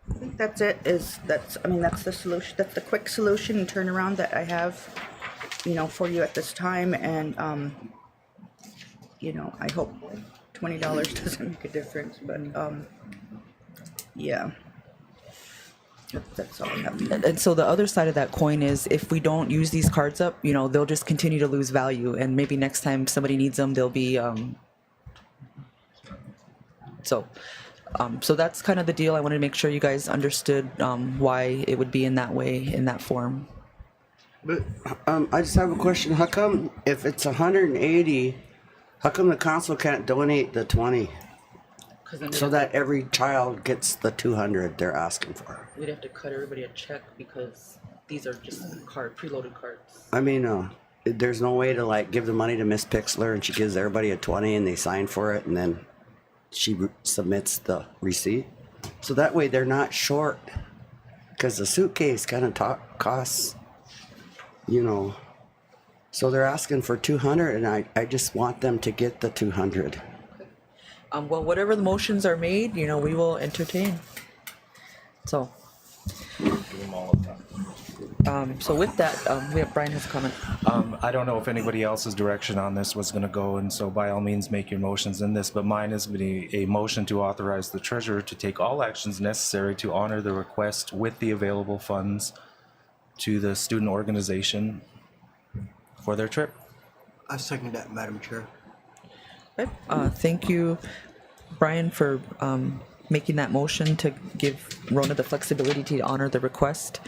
I think that's it. That's the solution. That's the quick solution and turnaround that I have, for you at this time. And I hope $20 doesn't make a difference. But yeah, that's all I have. And so the other side of that coin is, if we don't use these cards up, they'll just continue to lose value, and maybe next time somebody needs them, they'll be so that's kind of the deal. I wanted to make sure you guys understood why it would be in that way, in that form. But I just have a question. How come, if it's 180, how come the council can't donate the 20? So that every child gets the 200 they're asking for? We'd have to cut everybody a check because these are just preloaded cards. I mean, there's no way to give the money to Miss Pixler and she gives everybody a 20 and they sign for it and then she submits the receipt. So that way they're not short, because the suitcase kind of costs, so they're asking for 200 and I just want them to get the 200. Well, whatever the motions are made, we will entertain. So. So with that, Brian has a comment. I don't know if anybody else's direction on this was going to go, and so by all means make your motions in this, but mine is going to be a motion to authorize the treasurer to take all actions necessary to honor the request with the available funds to the student organization for their trip. I second that, Madam Chair. Okay. Thank you, Brian, for making that motion to give Rona the flexibility to honor the request.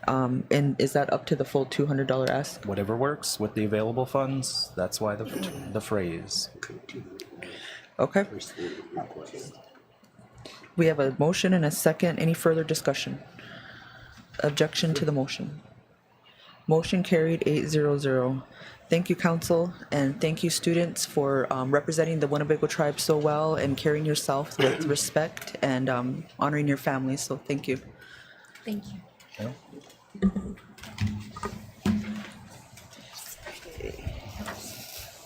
And is that up to the full $200 ask? Whatever works with the available funds. That's why the phrase. Okay. We have a motion and a second. Any further discussion? Objection to the motion. Motion carried 8-0-0. Thank you, council, and thank you, students, for representing the Winnebago tribe so well and carrying yourself with respect and honoring your family. So thank you. Thank you. Yeah.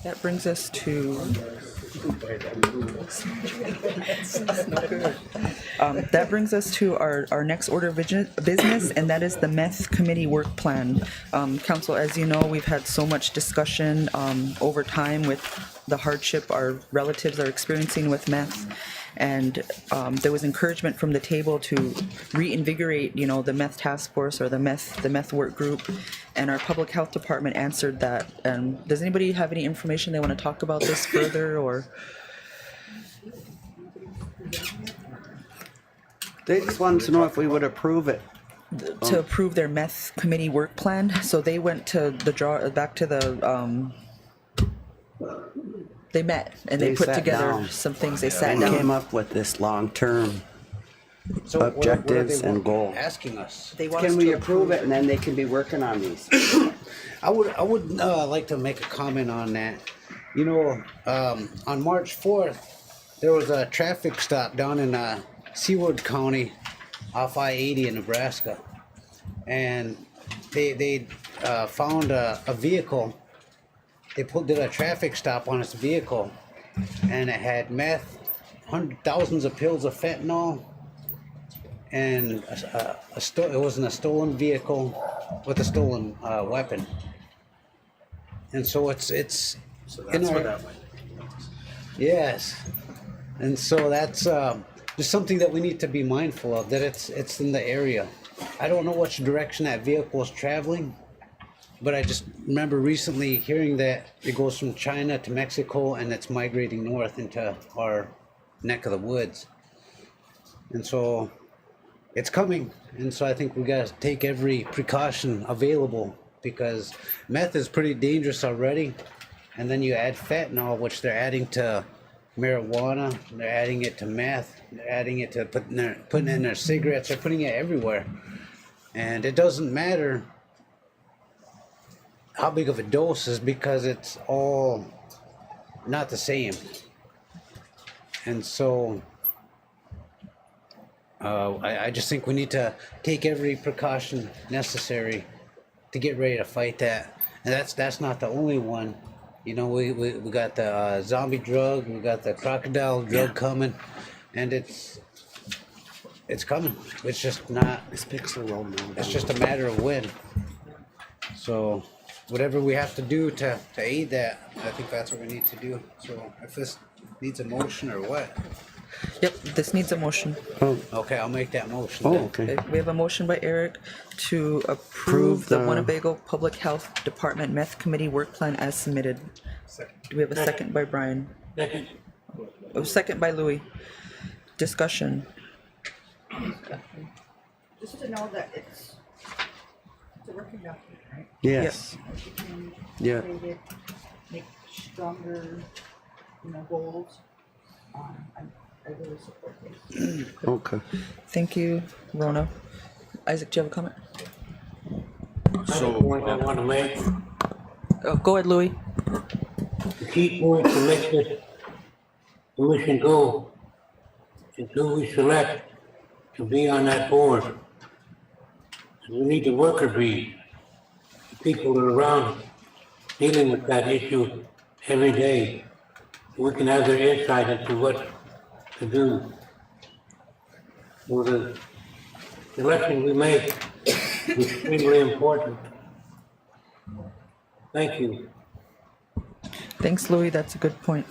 That brings us to that brings us to our next order of business, and that is the Meth Committee Work Plan. Council, as you know, we've had so much discussion over time with the hardship our relatives are experiencing with meth, and there was encouragement from the table to reinvigorate, the meth task force or the meth work group, and our public health department answered that. Does anybody have any information they want to talk about this further, or? They just wanted to know if we would approve it. To approve their meth committee work plan. So they went to they met and they put together some things. They sat down. Came up with this long-term objectives and goals. Asking us. Can we approve it and then they can be working on these? I would like to make a comment on that. On March 4th, there was a traffic stop down in Seward County off I-80 in Nebraska. And they found a vehicle. They did a traffic stop on this vehicle, and it had meth, thousands of pills of fentanyl, and it wasn't a stolen vehicle with a stolen weapon. And so it's So that's what that might. yes, and so that's just something that we need to be mindful of, that it's in the area. I don't know which direction that vehicle is traveling, but I just remember recently hearing that it goes from China to Mexico and it's migrating north into our neck of the woods. And so it's coming. And so I think we got to take every precaution available, because meth is pretty dangerous already. And then you add fentanyl, which they're adding to marijuana, they're adding it to meth, they're adding it to putting it in their cigarettes, they're putting it everywhere. And it doesn't matter how big of a dose is, because it's all not the same. And so I just think we need to take every precaution necessary to get ready to fight that. And that's not the only one. You know, we got the zombie drug, we got the crocodile drug coming, and it's coming. It's just not. It's just a matter of when. So whatever we have to do to aid that, I think that's what we need to do. So if this needs a motion or what? Yep, this needs a motion. Okay, I'll make that motion. then. Okay, we have a motion by Eric to approve the Winnebago Public Health Department Meth Committee Work Plan as submitted. Do we have a second by Brian? Second. Oh, second by Louis. Discussion. Just to know that it's a working document, right? Yes. You can Yeah. create it, make stronger, goals. I really support this. Okay. Thank you, Rona. Isaac, do you have a comment? So, point I want to make, Oh, go ahead, Louis. the key point to make this commission go is who we select to be on that board. And we need the worker bees, the people that are around dealing with that issue every day. We can have their insight into what to do. So the selection we make is extremely important. Thank you. Thanks, Louis. That's a good point.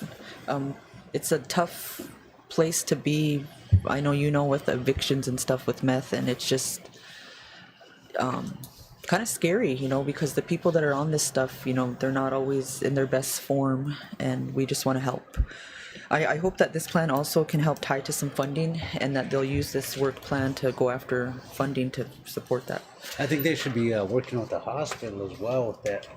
It's a tough place to be. I know you know, with evictions and stuff with meth, and it's just kind of scary, because the people that are on this stuff, they're not always in their best form, and we just want to help. I hope that this plan also can help tie to some funding, and that they'll use this work plan to go after funding to support that. I think they should be working with the hospital as well with that.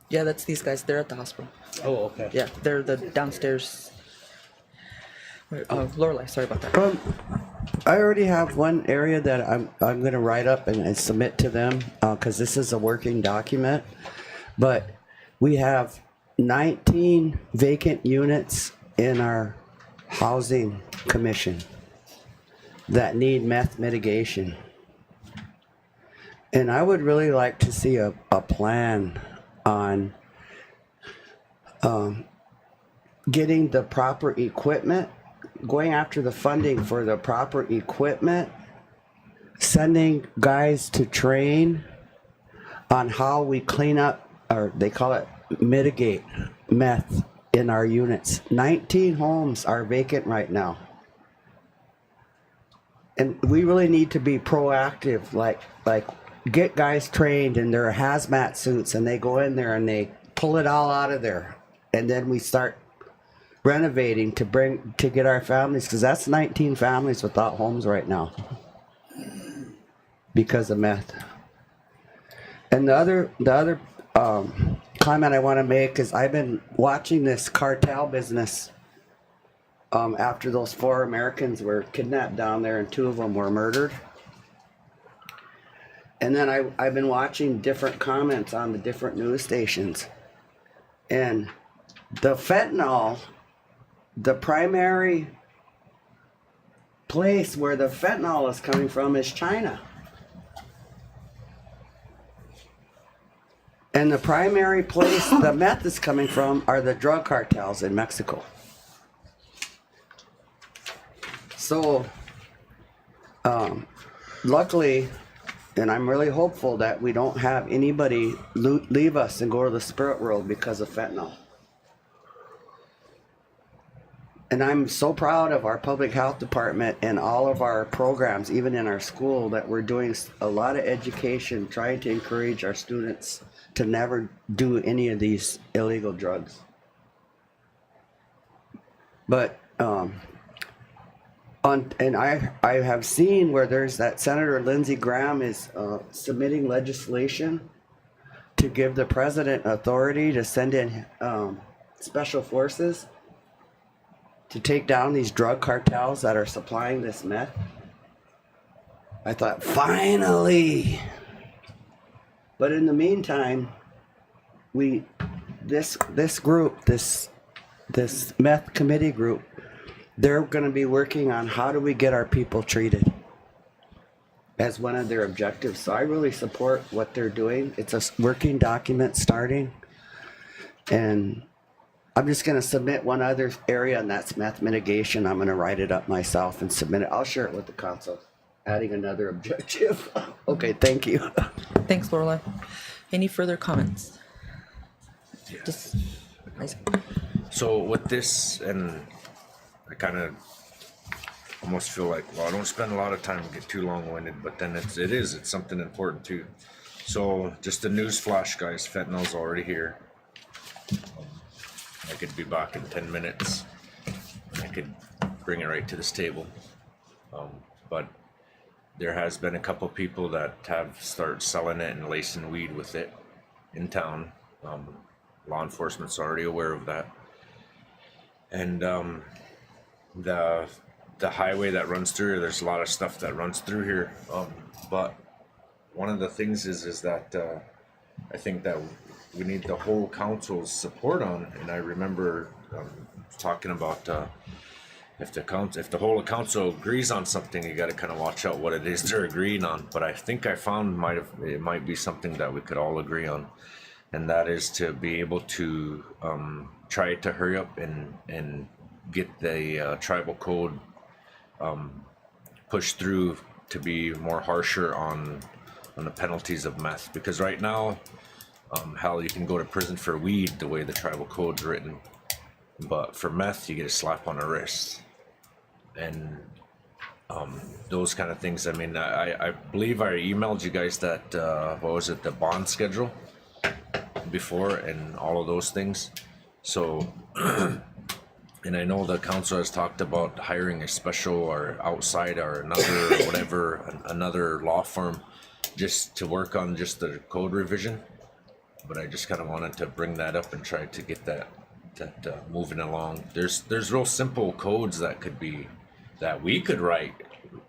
Yeah, that's these guys. They're at the hospital. Oh, okay. Yeah, they're the downstairs. Lorelai, sorry about that. I already have one area that I'm going to write up and submit to them, because this is a working document. But we have 19 vacant units in our housing commission that need meth mitigation. And I would really like to see a plan on getting the proper equipment, going after the funding for the proper equipment, sending guys to train on how we clean up, or they call it mitigate meth in our units. 19 homes are vacant right now. And we really need to be proactive, like get guys trained in their hazmat suits, and they go in there and they pull it all out of there. And then we start renovating to get our families, because that's 19 families without homes right now because of meth. And the other comment I want to make is I've been watching this cartel business after those 4 Americans were kidnapped down there and 2 of them were murdered. And then I've been watching different comments on the different news stations, and the fentanyl, the primary place where the fentanyl is coming from is China. And the primary place the meth is coming from are the drug cartels in Mexico. So, luckily, and I'm really hopeful that we don't have anybody leave us and go to the spirit world because of fentanyl. And I'm so proud of our public health department and all of our programs, even in our school, that we're doing a lot of education, trying to encourage our students to never do any of these illegal drugs. But, and I have seen where there's that Senator Lindsey Graham is submitting legislation to give the president authority to send in special forces to take down these drug cartels that are supplying this meth. I thought, finally. But in the meantime, this meth committee group, they're going to be working on how do we get our people treated as one of their objectives. So I really support what they're doing. It's a working document starting, and I'm just going to submit one other area, and that's meth mitigation. I'm going to write it up myself and submit it. I'll share it with the council, adding another objective. Okay, thank you. Thanks, Lorelei. Any further comments? Just, So with this, and I kind of almost feel like, well, I don't spend a lot of time and get too long-winded, but then it's something important too. So just a news flash, guys, fentanyl's already here. I could be back in 10 minutes. I could bring it right to this table. But there has been a couple people that have started selling it and lacing weed with it in town. Law enforcement's already aware of that. And the highway that runs through here, there's a lot of stuff that runs through here. But one of the things is that I think that we need the whole council's support on, and I remember talking about if the whole council agrees on something, you got to kind of watch out what it is they're agreeing on. But I think I found it might be something that we could all agree on, and that is to be able to try to hurry up and get the tribal code pushed through to be more harsher on the penalties of meth, because right now, hell, you can go to prison for weed the way the tribal code's written, but for meth you get a slap on the wrist, and those kind of things. I mean, I believe I emailed you guys that what was it, the bond schedule before, and all of those things. So and I know the council has talked about hiring a special or outside or another law firm just to work on just the code revision. But I just kind of wanted to bring that up and try to get that moving along. There's real simple codes that we could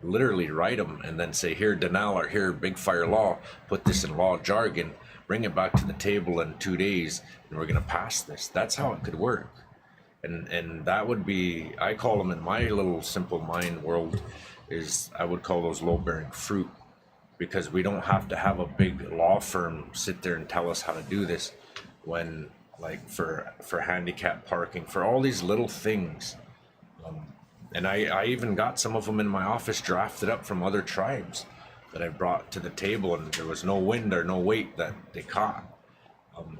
literally write them and then say, here Denal, or here Big Fire Law, put this in law jargon, bring it back to the table in 2 days, and we're gonna pass this. That's how it could work. And that would be, I call them, in my little simple mind world, I would call those low-bearing fruit, because we don't have to have a big law firm sit there and tell us how to do this, when, like, for handicap parking, for all these little things. And I even got some of them in my office drafted up from other tribes that I brought to the table, and there was no wind or no weight that they caught.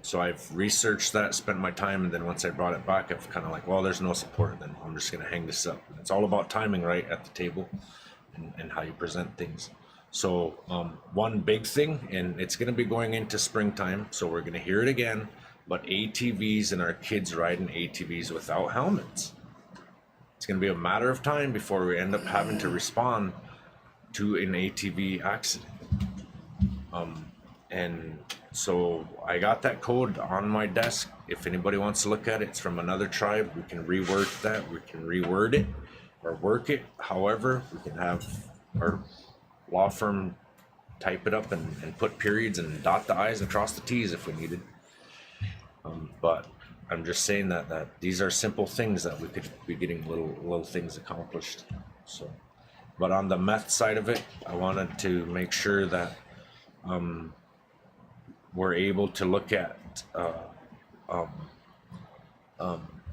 So I've researched that, spent my time, and then once I brought it back, I've kind of like, well, there's no support, then I'm just going to hang this up. It's all about timing, right, at the table, and how you present things. So one big thing, and it's going to be going into springtime, so we're going to hear it again, but ATVs and our kids riding ATVs without helmets. It's going to be a matter of time before we end up having to respond to an ATV accident. And so I got that code on my desk. If anybody wants to look at it, it's from another tribe. We can reword that. We can reword it or work it. However, we can have our law firm type it up and put periods and dot the I's and cross the T's if we needed. But I'm just saying that these are simple things that we could be getting little things accomplished. So, but on the meth side of it, I wanted to make sure that we're able to look at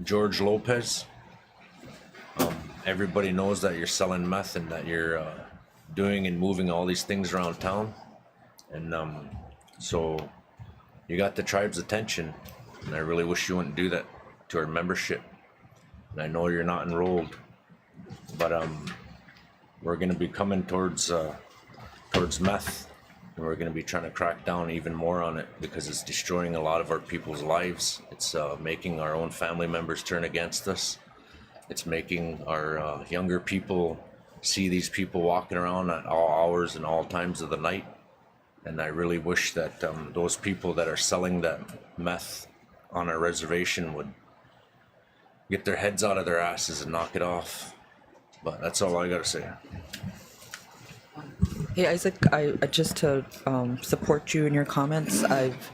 George Lopez. Everybody knows that you're selling meth and that you're doing and moving all these things around town. And so you got the tribe's attention, and I really wish you wouldn't do that to our membership. And I know you're not enrolled, but we're going to be coming towards meth, and we're going to be trying to crack down even more on it because it's destroying a lot of our people's lives. It's making our own family members turn against us. It's making our younger people see these people walking around at all hours and all times of the night. And I really wish that those people that are selling that meth on our reservation would get their heads out of their asses and knock it off. But that's all I gotta say. Hey Isaac, I just to support you in your comments, I've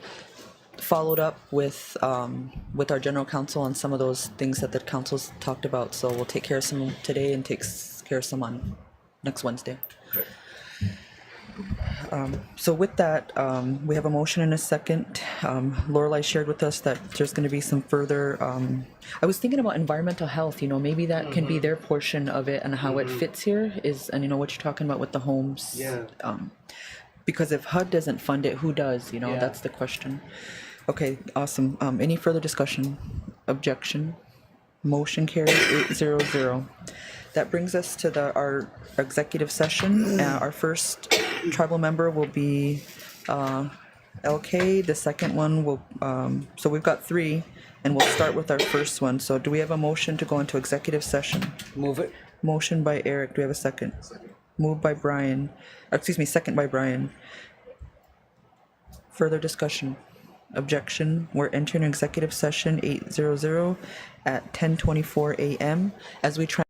followed up with our general counsel on some of those things that the council's talked about. So we'll take care of some today and takes care of some on next Wednesday. Okay. So with that, we have a motion and a second. Lorelei shared with us that there's going to be some further. I was thinking about environmental health. You know, maybe that can be their portion of it and how it fits here is, and you know what you're talking about with the homes. Yeah. Because if HUD doesn't fund it, who does? You know, Yeah. that's the question. Okay, awesome. Any further discussion? Objection? Motion carried 800. That brings us to our executive session. Our first tribal member will be LK. The second one will, so we've got 3, and we'll start with our first one. So do we have a motion to go into executive session? Move it. Motion by Eric. Do we have a second? Moved by Brian. Second by Brian. Further discussion? Objection. We're entering executive session 800 at 10:24 a.m. as we try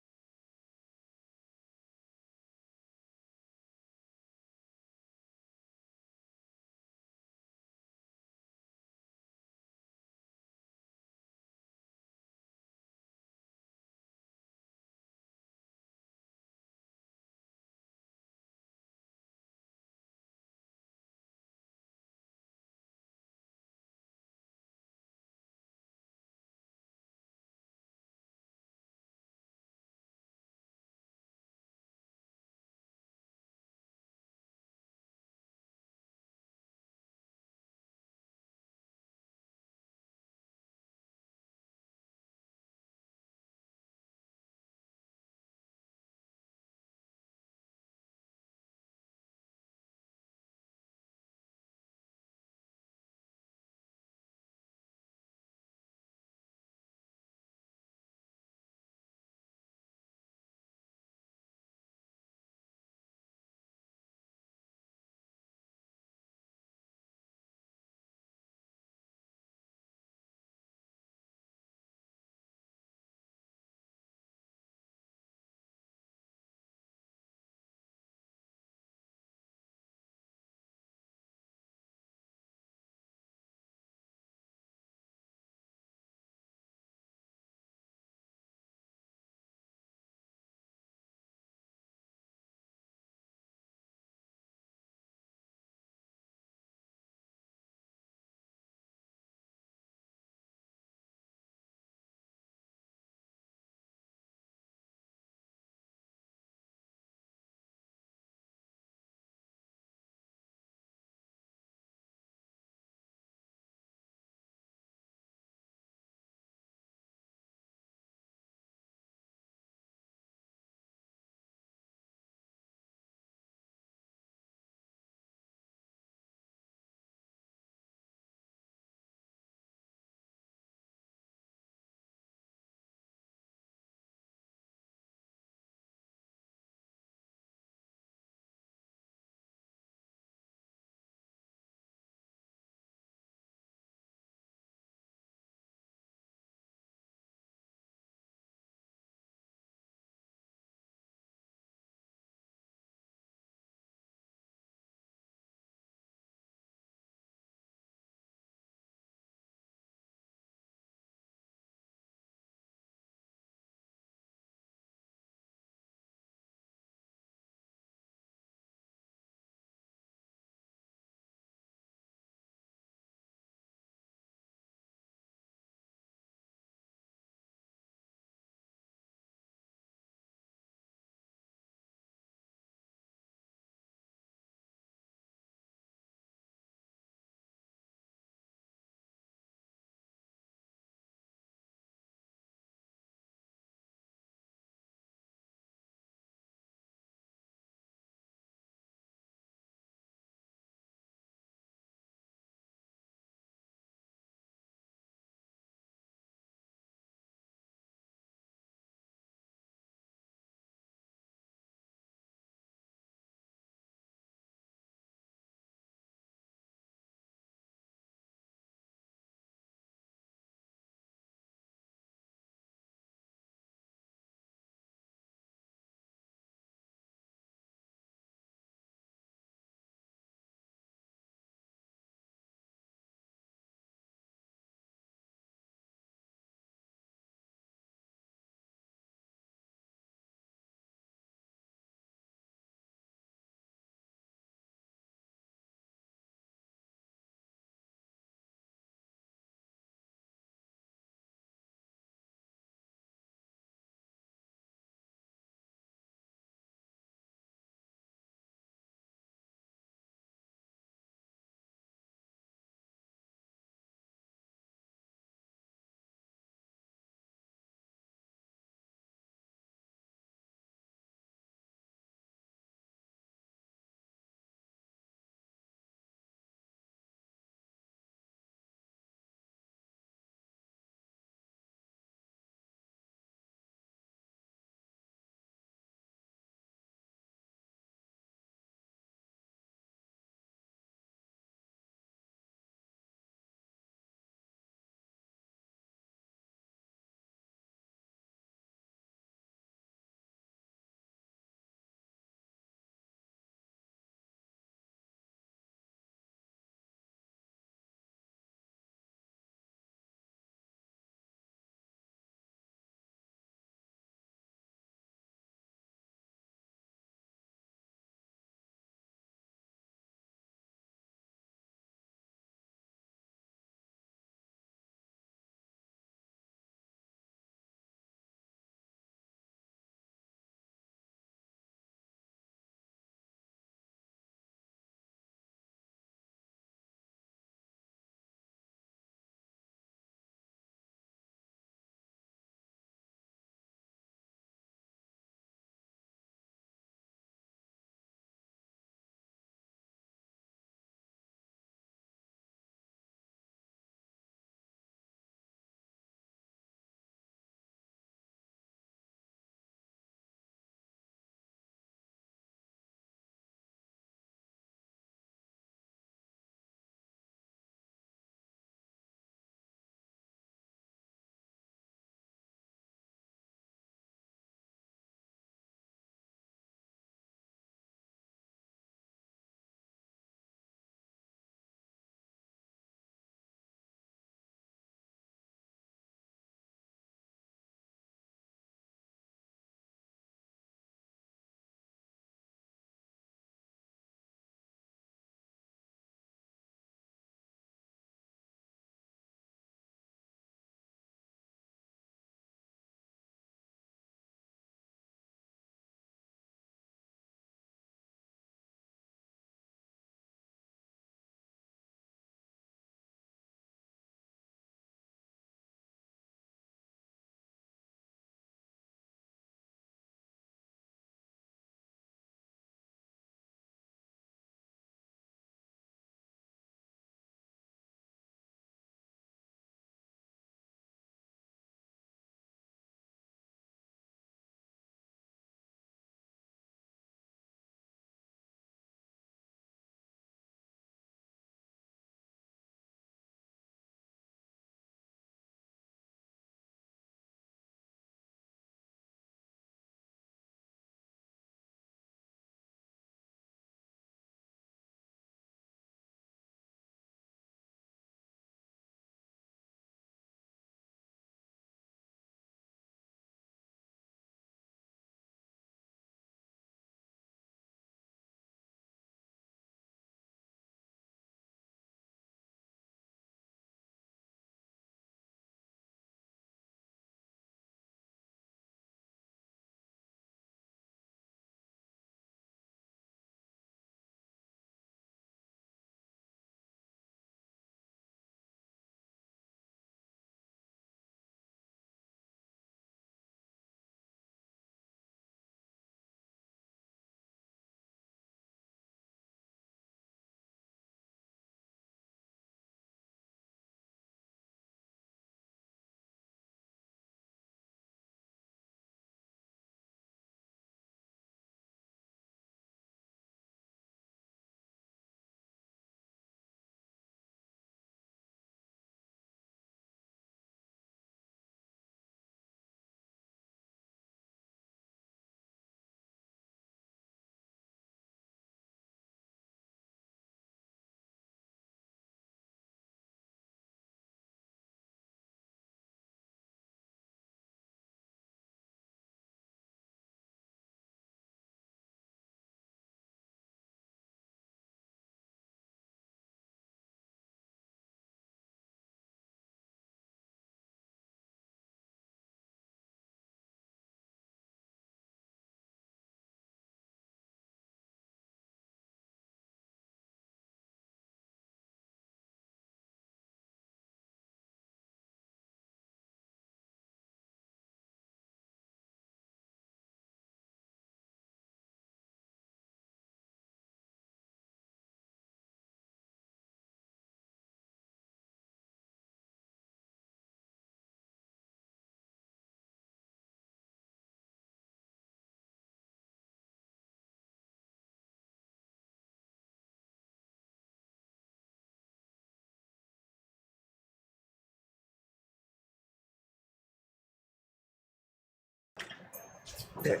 Okay.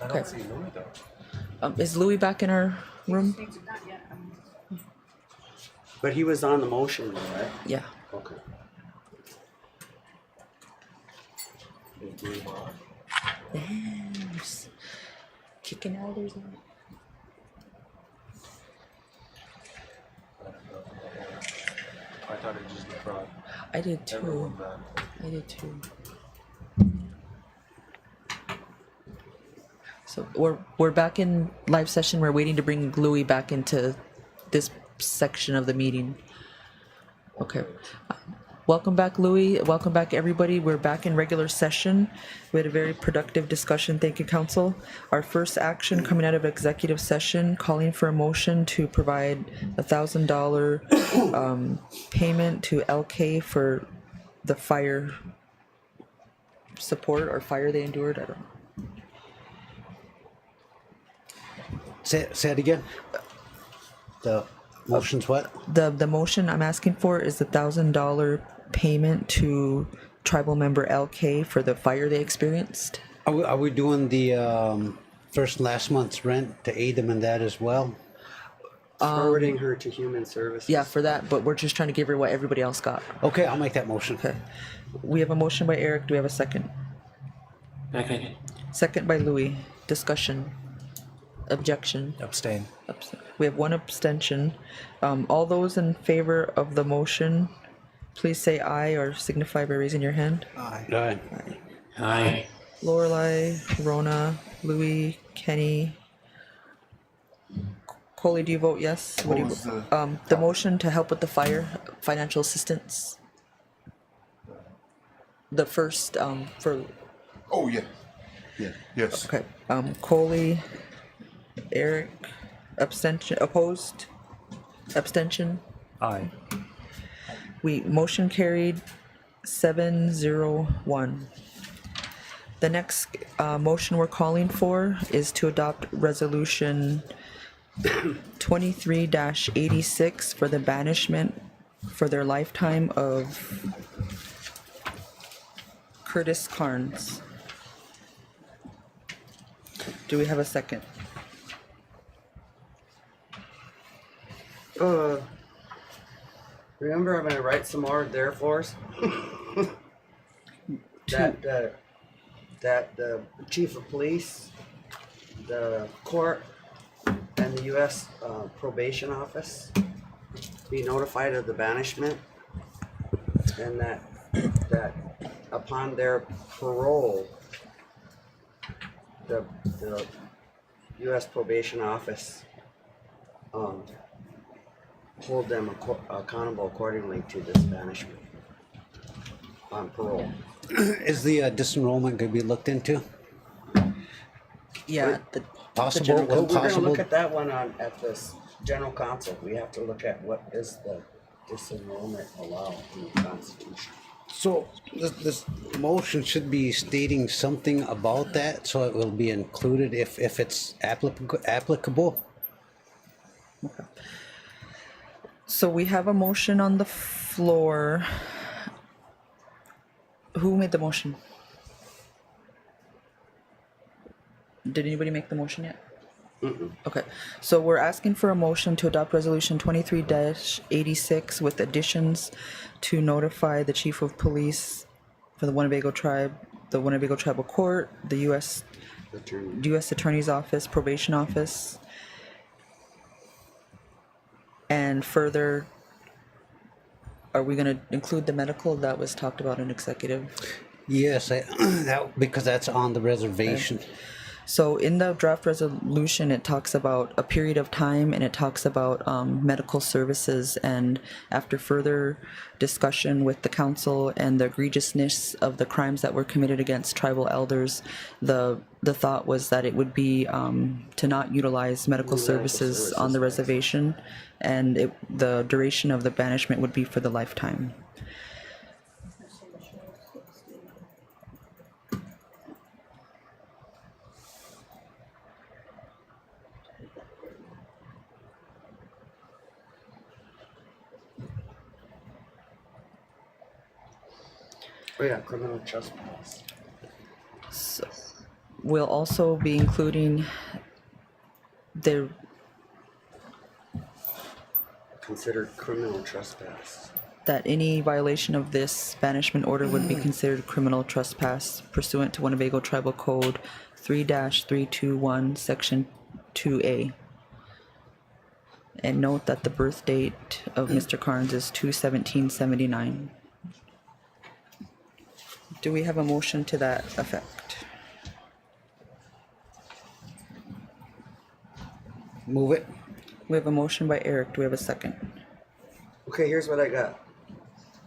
I don't see Louis though. Is Louis back in our room? But he was on the motion, right? Yeah. Okay. There's kicking elders in. I thought it just brought I did too. everyone back. I did too. So we're back in live session. We're waiting to bring Louis back into this section of the meeting. Okay. Welcome back, Louis. Welcome back, everybody. We're back in regular session. We had a very productive discussion. Thank you, Council. Our first action coming out of executive session, calling for a motion to provide $1,000 payment to LK for the fire support or fire they endured. I don't know. Say it again. The motion's what? The motion I'm asking for is the $1,000 payment to tribal member LK for the fire they experienced. Are we doing the first and last month's rent to aid them in that as well? Forwarding her to human services. Yeah, for that, but we're just trying to give her what everybody else got. Okay, I'll make that motion. Okay. We have a motion by Eric. Do we have a second? Second. Second by Louis. Discussion. Objection. Abstain. We have one abstention. All those in favor of the motion, please say aye or signify by raising your hand. Aye. Aye. Aye. Lorelei, Rona, Louis, Kenny. Coley, do you vote yes? What do you vote? The motion to help with the fire, financial assistance. The first, for, Oh, yeah. Yeah, yes. okay, Coley, Eric, abstention, opposed, abstention. Aye. Motion carried 7-0-1. The next motion we're calling for is to adopt resolution 23-86 for the banishment for their lifetime of Curtis Carnes. Do we have a second? Remember, I'm gonna write some more there for us. that the chief of police, the court, and the U.S. probation office be notified of the banishment, and that upon their parole, the U.S. probation office hold them accountable accordingly to this banishment on parole. Is the disenrollment going to be looked into? Yeah. Possible? We're going to Possible? look at that one at this general council. We have to look at what is the disenrollment allowed in the Constitution. So this motion should be stating something about that, so it will be included if it's applicable. Okay. So we have a motion on the floor. Who made the motion? Did anybody make the motion yet? Okay, so we're asking for a motion to adopt resolution 23-86 with additions to notify the chief of police for the Winnebago tribe, the Winnebago Tribal Court, the U.S. Attorney's Office, Probation Office, and further, are we going to include the medical that was talked about in executive? Yes, because that's on the reservation. So in the draft resolution, it talks about a period of time and it talks about medical services, and after further discussion with the council and the egregiousness of the crimes that were committed against tribal elders, the thought was that it would be to not utilize medical services on the reservation, and the duration of the banishment would be for the lifetime. Oh yeah, criminal trespass. So, We'll also be including the, Considered criminal trespass. that any violation of this banishment order would be considered criminal trespass pursuant to Winnebago Tribal Code 3-321, Section 2A. And note that the birth date of Mr. Carnes is 2/17/79. Do we have a motion to that effect? Move it. We have a motion by Eric. Do we have a second? Okay, here's what I got.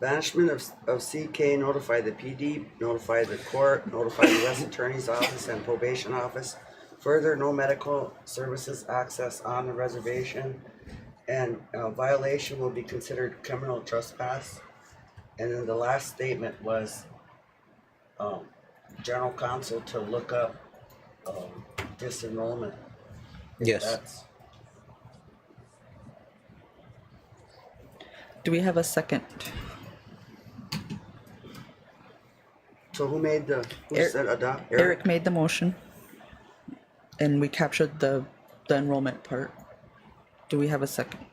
Banishment of CK, notify the PD, notify the court, notify the U.S. Attorney's Office and Probation Office. Further, no medical services access on the reservation. And violation will be considered criminal trespass. And then the last statement was general counsel to look up disenrollment. If Yes. that's- Do we have a second? So who said adopt? Eric made the motion. And we captured the enrollment part. Do we have a second?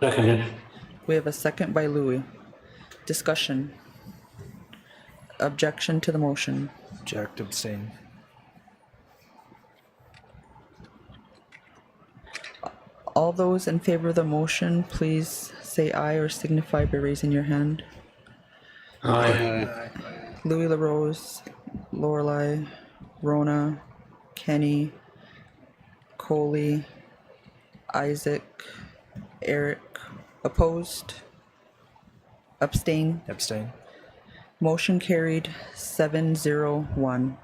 Seconded. We have a second by Louis. Discussion. Objection to the motion. Object, abstain. All those in favor of the motion, please say aye or signify by raising your hand. Aye. Louis LaRose, Lorelei, Rona, Kenny, Coley, Isaac, Eric. Opposed? Abstain? Abstain. Motion carried 7-0-1.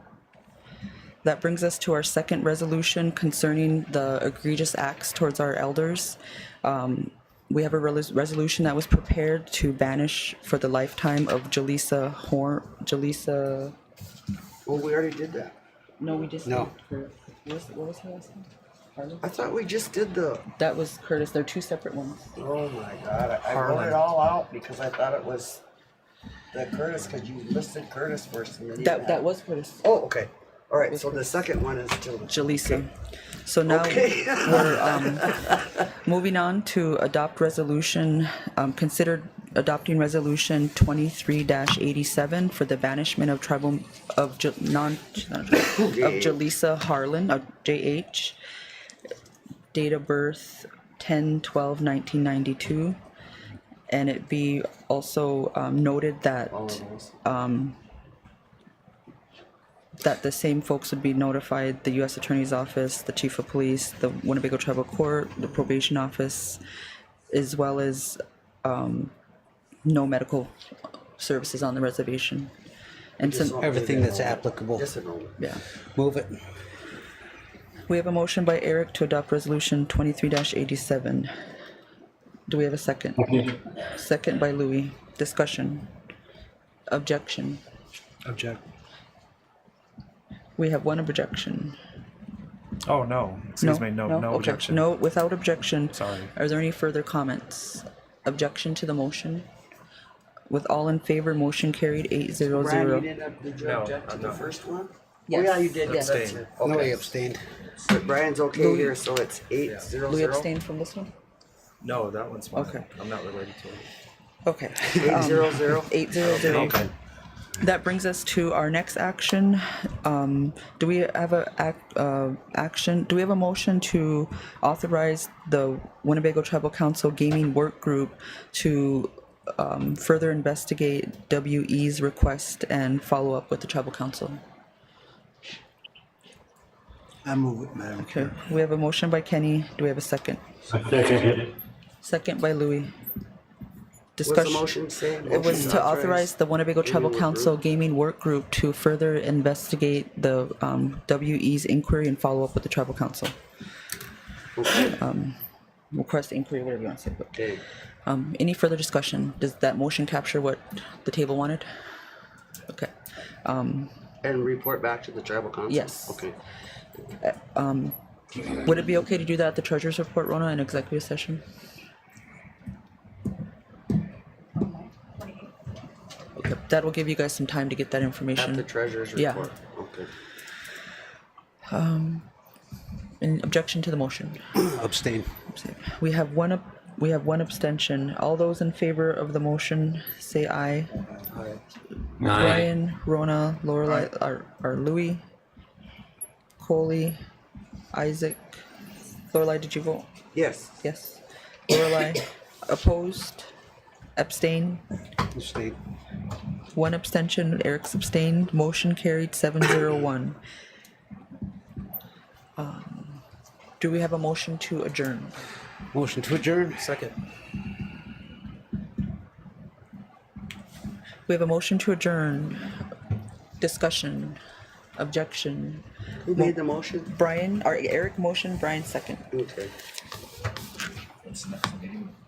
That brings us to our second resolution concerning the egregious acts towards our elders. We have a resolution that was prepared to banish for the lifetime of Jaleesa. Well, we already did that. No, we just No. did what was her last name? Harlan? I thought we just did the. That was Curtis. They're two separate ones. Oh my God! I wrote Harlan. it all out because I thought it was the Curtis because you listed Curtis first. And then you That had- was Curtis. Oh, okay. All right. So the second one is Jaleesa. So now Okay. we're moving on to adopt resolution, considered adopting resolution 23-87 for the banishment of tribal, of Jaleesa Harlan, of JH, date of birth 10/12/1992. And it be also noted that that the same folks would be notified, the U.S. Attorney's Office, the Chief of Police, the Winnebago Tribal Court, the Probation Office, as well as no medical services on the reservation. And since Everything that's applicable. Disenrollment. yeah. Move it. We have a motion by Eric to adopt resolution 23-87. Do we have a second? Second by Louis. Discussion. Objection. Object. We have one objection. Oh, no. Excuse me. No Okay. objection. No, without objection. Sorry. Are there any further comments? Objection to the motion? With all in favor, motion carried 8-0-0. Brian, you did you No, object to I'm the not. first one? Yes. Oh yeah, you did. Yes, that's Abstain. it. No, Okay. he abstained. So Brian's okay Louis- here, so it's 8-0-0. Louis abstained from this one? No, that one's mine. Okay. I'm not related to it. Okay. 8-0-0. 8-0-0. Okay. That brings us to our next action. Do we have action? Do we have a motion to authorize the Winnebago Tribal Council Gaming Work Group to further investigate WE's request and follow up with the Tribal Council? I move it, Madam Okay. Chair. We have a motion by Kenny. Do we have a second? Seconded. Second by Louis. What's the Discussion. motion say? It was to authorize the Winnebago Tribal Gaming Work Council Group. Gaming Work Group to further investigate the WE's inquiry and follow up with the Tribal Council. Request inquiry, whatever you want to say. But, Okay. any further discussion? Does that motion capture what the table wanted? Okay. And report back to the tribal council? Yes. Okay. Would it be okay to do that at the treasurer's report, Rona, in executive session? Okay. that'll give you guys some time to get that information. At the treasurer's Yeah. report. Okay. An objection to the motion? Abstain. We have one abstention. All those in favor of the motion, say aye. Aye. Brian, Rona, Lorelei, or Louis, Coley, Isaac. Lorelei, did you vote? Yes. Yes. Lorelei, opposed, abstain. Abstain. One abstention, Eric's abstained, motion carried 701. Do we have a motion to adjourn? Motion to adjourn. Second. We have a motion to adjourn. Discussion, objection. Who made the motion? Brian, or Eric motion, Brian second. Okay.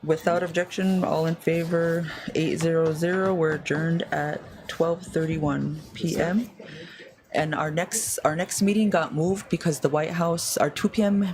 Without objection, all in favor, 800, we're adjourned at 12:31 p.m. And our next meeting got moved because the White House, our 2 p.m.